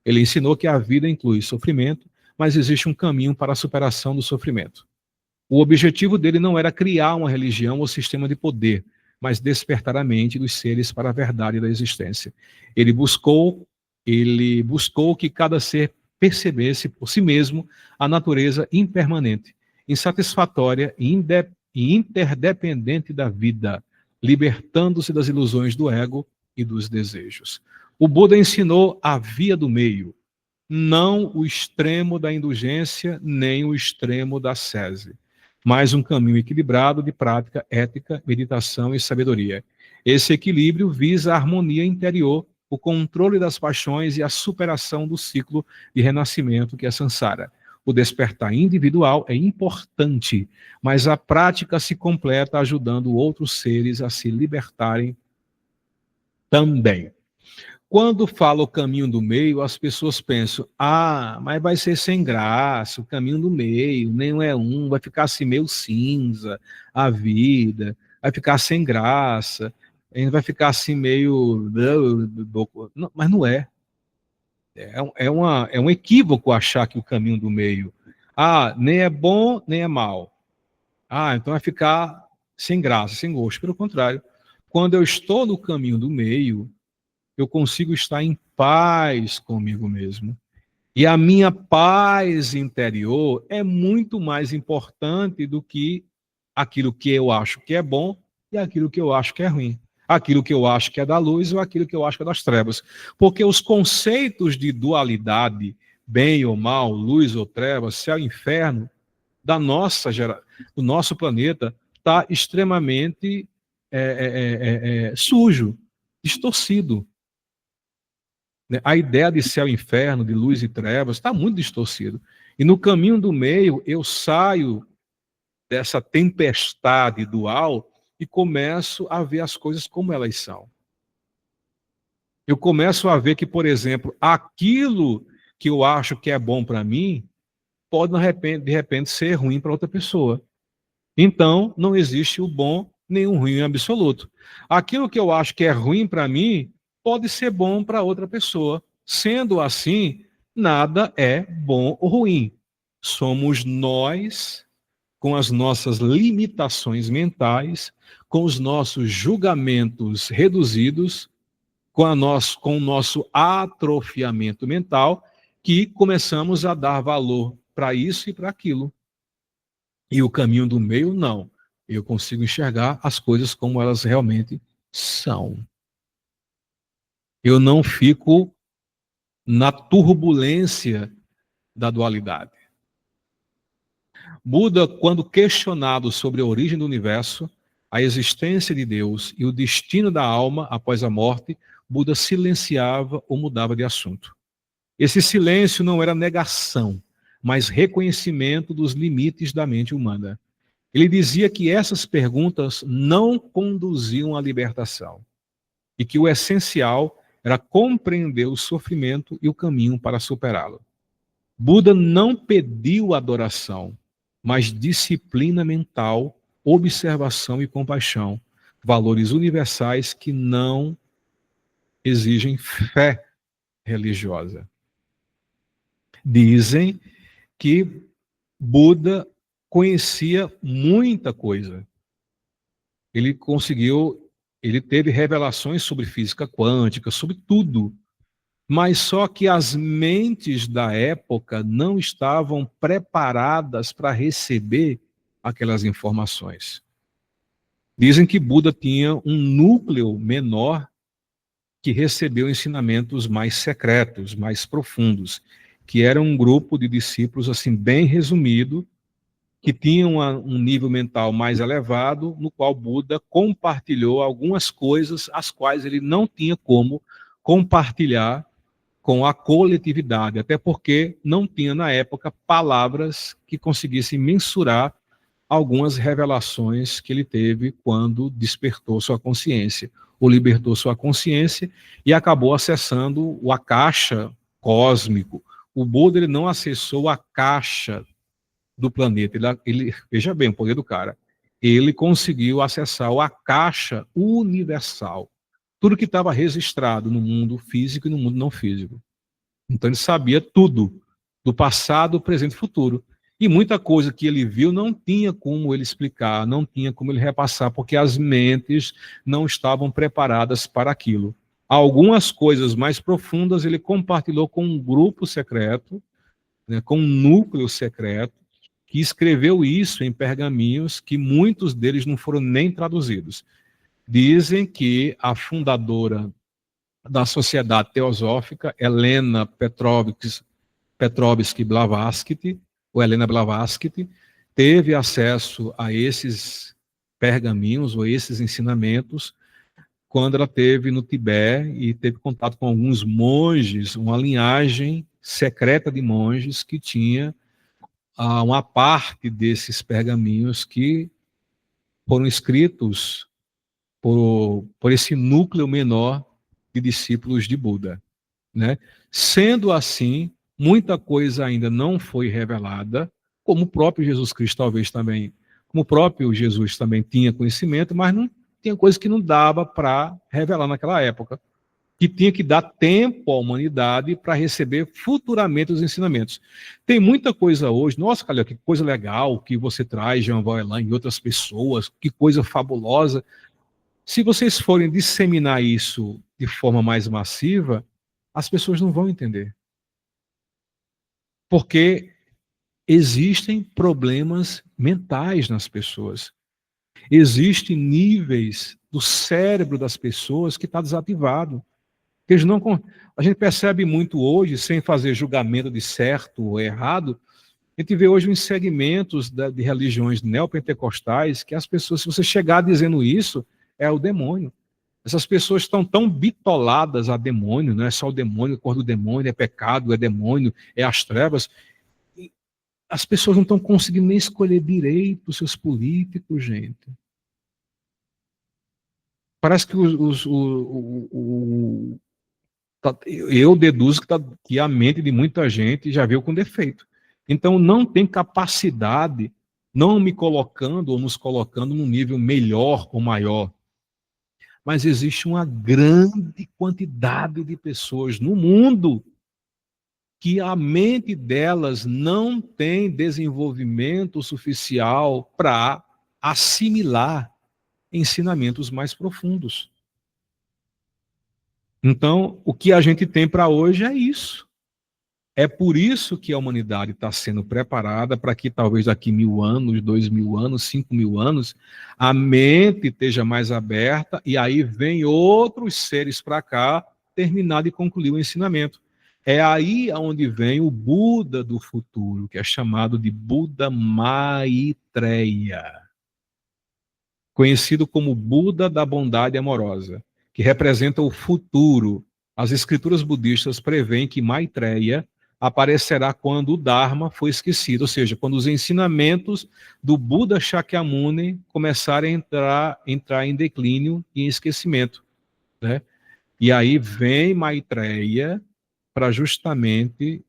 Ele ensinou que a vida inclui sofrimento, mas existe um caminho para a superação do sofrimento. O objetivo dele não era criar uma religião ou sistema de poder, mas despertar a mente dos seres para a verdade da existência. Ele buscou que cada ser percebesse por si mesmo a natureza impermanente, insatisfatória e interdependente da vida, libertando-se das ilusões do ego e dos desejos. O Buda ensinou a via do meio, não o extremo da indulgência, nem o extremo da ascese, mas um caminho equilibrado de prática, ética, meditação e sabedoria. Esse equilíbrio visa a harmonia interior, o controle das paixões e a superação do ciclo de renascimento que é Sansara. O despertar individual é importante, mas a prática se completa ajudando outros seres a se libertarem também. Quando fala o caminho do meio, as pessoas pensam: ah, mas vai ser sem graça, o caminho do meio, nem é um, vai ficar assim meio cinza a vida, vai ficar sem graça, a gente vai ficar assim meio. Não, mas não é. É um equívoco achar que o caminho do meio, ah, nem é bom, nem é mal. Ah, então vai ficar sem graça, sem gosto. Pelo contrário, quando eu estou no caminho do meio, eu consigo estar em paz comigo mesmo. E a minha paz interior é muito mais importante do que aquilo que eu acho que é bom e aquilo que eu acho que é ruim. Aquilo que eu acho que é da luz ou aquilo que eu acho que é das trevas. Porque os conceitos de dualidade, bem ou mal, luz ou trevas, céu e inferno, do nosso planeta, está extremamente sujo, distorcido. Né? A ideia de céu e inferno, de luz e trevas, está muito distorcido. E no caminho do meio, eu saio dessa tempestade dual e começo a ver as coisas como elas são. Eu começo a ver que, por exemplo, aquilo que eu acho que é bom para mim pode, de repente, ser ruim para outra pessoa. Então, não existe o bom nem o ruim absoluto. Aquilo que eu acho que é ruim para mim pode ser bom para outra pessoa. Sendo assim, nada é bom ou ruim. Somos nós, com as nossas limitações mentais, com os nossos julgamentos reduzidos, com o nosso atrofiamento mental, que começamos a dar valor para isso e para aquilo. E o caminho do meio, não. Eu consigo enxergar as coisas como elas realmente são. Eu não fico na turbulência da dualidade. Buda, quando questionado sobre a origem do universo, a existência de Deus e o destino da alma após a morte, Buda silenciava ou mudava de assunto. Esse silêncio não era negação, mas reconhecimento dos limites da mente humana. Ele dizia que essas perguntas não conduziam à libertação e que o essencial era compreender o sofrimento e o caminho para superá-lo. Buda não pediu adoração, mas disciplina mental, observação e compaixão, valores universais que não exigem fé religiosa. Dizem que Buda conhecia muita coisa. Ele teve revelações sobre física quântica, sobre tudo. Mas só que as mentes da época não estavam preparadas para receber aquelas informações. Dizem que Buda tinha um núcleo menor que recebeu ensinamentos mais secretos, mais profundos, que era um grupo de discípulos assim bem resumido, que tinham um nível mental mais elevado, no qual Buda compartilhou algumas coisas as quais ele não tinha como compartilhar com a coletividade, até porque não tinha na época palavras que conseguissem mensurar algumas revelações que ele teve quando despertou sua consciência, ou libertou sua consciência e acabou acessando o Akasha cósmico. O Buda ele não acessou o Akasha do planeta, veja bem o poder do cara, ele conseguiu acessar o Akasha universal, tudo que estava registrado no mundo físico e no mundo não físico. Então ele sabia tudo, do passado, presente e futuro. E muita coisa que ele viu não tinha como ele explicar, não tinha como ele repassar, porque as mentes não estavam preparadas para aquilo. Algumas coisas mais profundas ele compartilhou com um grupo secreto, né, com um núcleo secreto, que escreveu isso em pergaminhos que muitos deles não foram nem traduzidos. Dizem que a fundadora da Sociedade Teosófica, Helena Petrovsky Blavatsky, ou Helena Blavatsky, teve acesso a esses pergaminhos ou esses ensinamentos quando ela teve no Tibete e teve contato com alguns monges, uma linhagem secreta de monges que tinha uma parte desses pergaminhos que foram escritos por esse núcleo menor de discípulos de Buda, né? Sendo assim, muita coisa ainda não foi revelada, como o próprio Jesus Cristo talvez também, como o próprio Jesus também tinha conhecimento, mas não tinha coisa que não dava para revelar naquela época, que tinha que dar tempo à humanidade para receber futuramente os ensinamentos. Tem muita coisa hoje, nossa, Calil, que coisa legal que você traz, Jean Valjean e outras pessoas, que coisa fabulosa. Se vocês forem disseminar isso de forma mais massiva, as pessoas não vão entender. Porque existem problemas mentais nas pessoas. Existem níveis do cérebro das pessoas que está desativado. Eles não, a gente percebe muito hoje, sem fazer julgamento de certo ou errado, a gente vê hoje uns segmentos de religiões neopentecostais que as pessoas, se você chegar dizendo isso, é o demônio. Essas pessoas estão tão bitoladas a demônio, não é só o demônio, a cor do demônio, é pecado, é demônio, é as trevas. E as pessoas não estão conseguindo nem escolher direito os seus políticos, gente. Parece que eu deduzo que a mente de muita gente já veio com defeito. Então, não tem capacidade, não me colocando ou nos colocando num nível melhor ou maior. Mas existe uma grande quantidade de pessoas no mundo que a mente delas não tem desenvolvimento suficiente para assimilar ensinamentos mais profundos. Então, o que a gente tem para hoje é isso. É por isso que a humanidade está sendo preparada para que talvez daqui 1.000 anos, 2.000 anos, 5.000 anos, a mente esteja mais aberta e aí vem outros seres para cá terminar de concluir o ensinamento. É aí onde vem o Buda do futuro, que é chamado de Buda Maitreya, conhecido como Buda da bondade amorosa, que representa o futuro. As escrituras budistas preveem que Maitreya aparecerá quando o Dharma foi esquecido, ou seja, quando os ensinamentos do Buda Shakyamuni começarem a entrar em declínio e em esquecimento, né? E aí vem Maitreya para justamente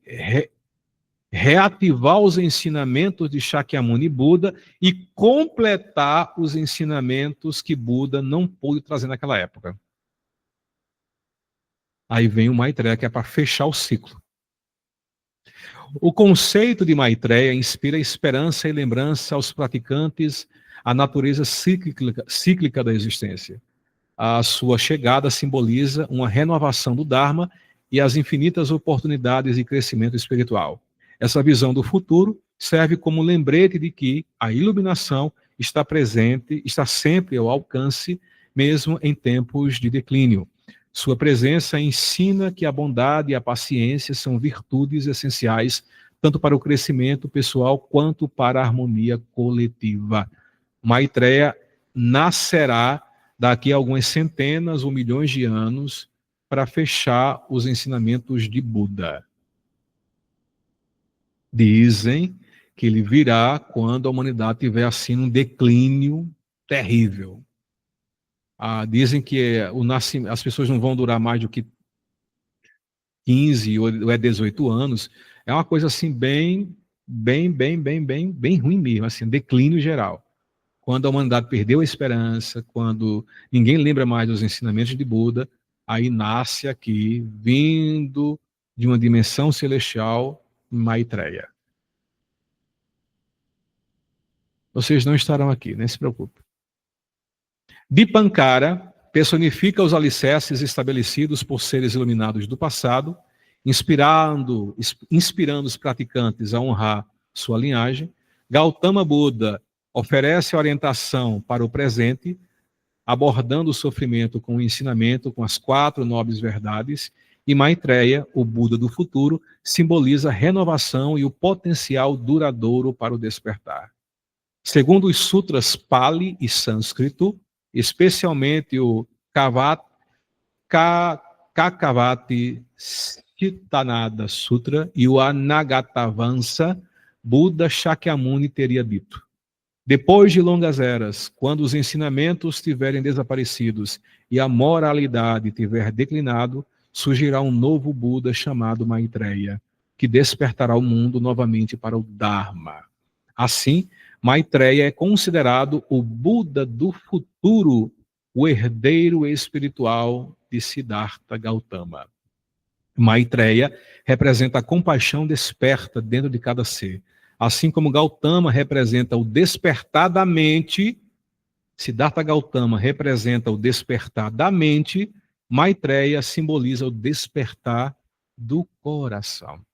reativar os ensinamentos de Shakyamuni Buda e completar os ensinamentos que Buda não pôde trazer naquela época. Aí vem o Maitreya, que é para fechar o ciclo. O conceito de Maitreya inspira esperança e lembrança aos praticantes a natureza cíclica da existência. A sua chegada simboliza uma renovação do Dharma e as infinitas oportunidades de crescimento espiritual. Essa visão do futuro serve como lembrete de que a iluminação está presente, está sempre ao alcance, mesmo em tempos de declínio. Sua presença ensina que a bondade e a paciência são virtudes essenciais tanto para o crescimento pessoal quanto para a harmonia coletiva. Maitreya nascerá daqui a algumas centenas ou milhões de anos para fechar os ensinamentos de Buda. Dizem que ele virá quando a humanidade tiver assim um declínio terrível. Dizem que as pessoas não vão durar mais do que 15 ou 18 anos. É uma coisa assim bem ruim mesmo, assim, declínio geral. Quando a humanidade perdeu a esperança, quando ninguém lembra mais dos ensinamentos de Buda, aí nasce aqui, vindo de uma dimensão celestial, Maitreya. Vocês não estarão aqui, nem se preocupe. Dipankara personifica os alicerces estabelecidos por seres iluminados do passado, inspirando os praticantes a honrar sua linhagem. Gautama Buda oferece orientação para o presente, abordando o sofrimento com o ensinamento, com as 4 nobres verdades, e Maitreya, o Buda do futuro, simboliza a renovação e o potencial duradouro para o despertar. Segundo os sutras Pali e Sânscrito, especialmente o Kakavati Chitanada Sutra e o Anagatavansa, Buda Shakyamuni teria dito: depois de longas eras, quando os ensinamentos tiverem desaparecidos e a moralidade tiver declinado, surgirá um novo Buda chamado Maitreya, que despertará o mundo novamente para o Dharma. Assim, Maitreya é considerado o Buda do futuro, o herdeiro espiritual de Siddhartha Gautama. Maitreya representa a compaixão desperta dentro de cada ser. Assim como Gautama representa o despertar da mente, Siddhartha Gautama representa o despertar da mente, Maitreya simboliza o despertar do coração.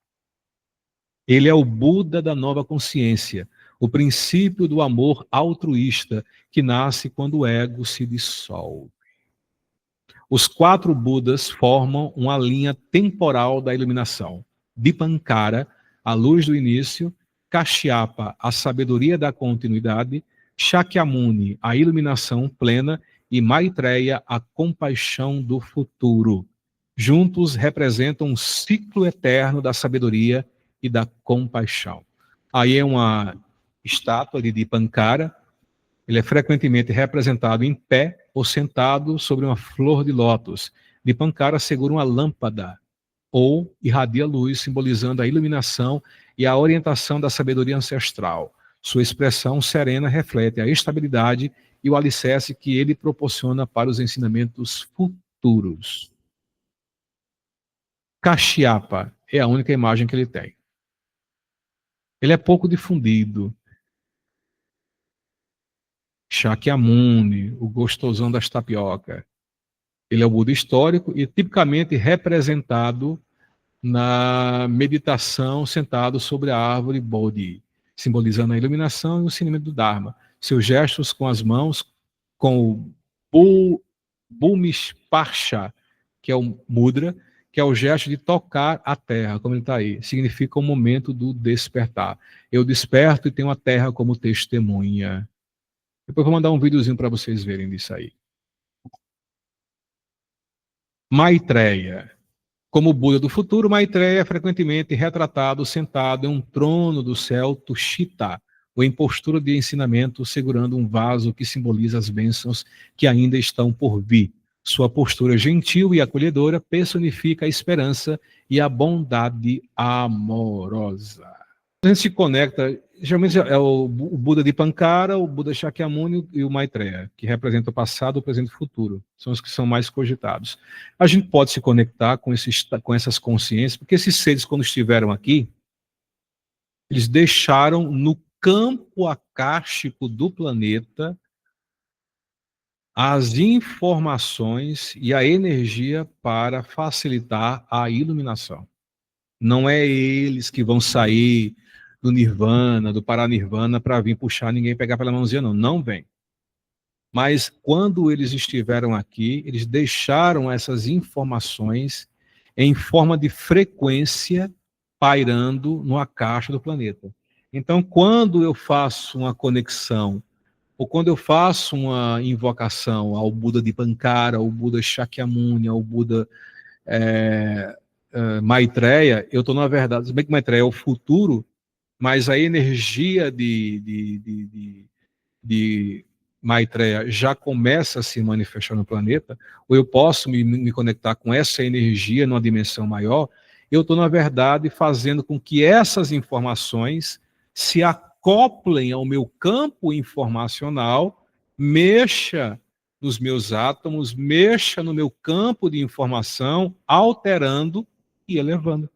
Ele é o Buda da nova consciência, o princípio do amor altruísta que nasce quando o ego se dissolve. Os 4 Budas formam uma linha temporal da iluminação. Dipankara, a luz do início; Kashyapa, a sabedoria da continuidade; Shakyamuni, a iluminação plena; e Maitreya, a compaixão do futuro. Juntos representam um ciclo eterno da sabedoria e da compaixão. Aí é uma estátua de Dipankara. Ele é frequentemente representado em pé ou sentado sobre uma flor de lótus. Dipankara segura uma lâmpada ou irradia luz, simbolizando a iluminação e a orientação da sabedoria ancestral. Sua expressão serena reflete a estabilidade e o alicerce que ele proporciona para os ensinamentos futuros. Kashyapa é a única imagem que ele tem. Ele é pouco difundido. Shakyamuni, o gostosão das tapioca. Ele é o Buda histórico e tipicamente representado na meditação sentado sobre a árvore Bodhi, simbolizando a iluminação e o ensinamento do Dharma. Seus gestos com as mãos, com o Bhumisparsha, que é o mudra, que é o gesto de tocar a terra, como ele está aí, significa o momento do despertar. Eu desperto e tenho a terra como testemunha. Depois vou mandar um videozinho para vocês verem disso aí. Maitreya. Como Buda do futuro, Maitreya é frequentemente retratado sentado em um trono do céu Tushita, ou em postura de ensinamento, segurando um vaso que simboliza as bênçãos que ainda estão por vir. Sua postura gentil e acolhedora personifica a esperança e a bondade amorosa. A gente se conecta, geralmente é o Buda Dipankara, o Buda Shakyamuni e o Maitreya, que representam o passado, o presente e o futuro. São os que são mais cogitados. A gente pode se conectar com essas consciências, porque esses seres, quando estiveram aqui, eles deixaram no campo akáshico do planeta as informações e a energia para facilitar a iluminação. Não é eles que vão sair do Nirvana, do Paranirvana, para vir puxar ninguém, pegar pela mãozinha, não. Não vem. Mas quando eles estiveram aqui, eles deixaram essas informações em forma de frequência pairando numa caixa do planeta. Então, quando eu faço uma conexão, ou quando eu faço uma invocação ao Buda Dipankara, ao Buda Shakyamuni, ao Buda Maitreya, eu estou, na verdade, se bem que Maitreya é o futuro, mas a energia de Maitreya já começa a se manifestar no planeta, ou eu posso me conectar com essa energia numa dimensão maior, eu estou, na verdade, fazendo com que essas informações se acoplem ao meu campo informacional, mexa nos meus átomos, mexa no meu campo de informação, alterando e elevando.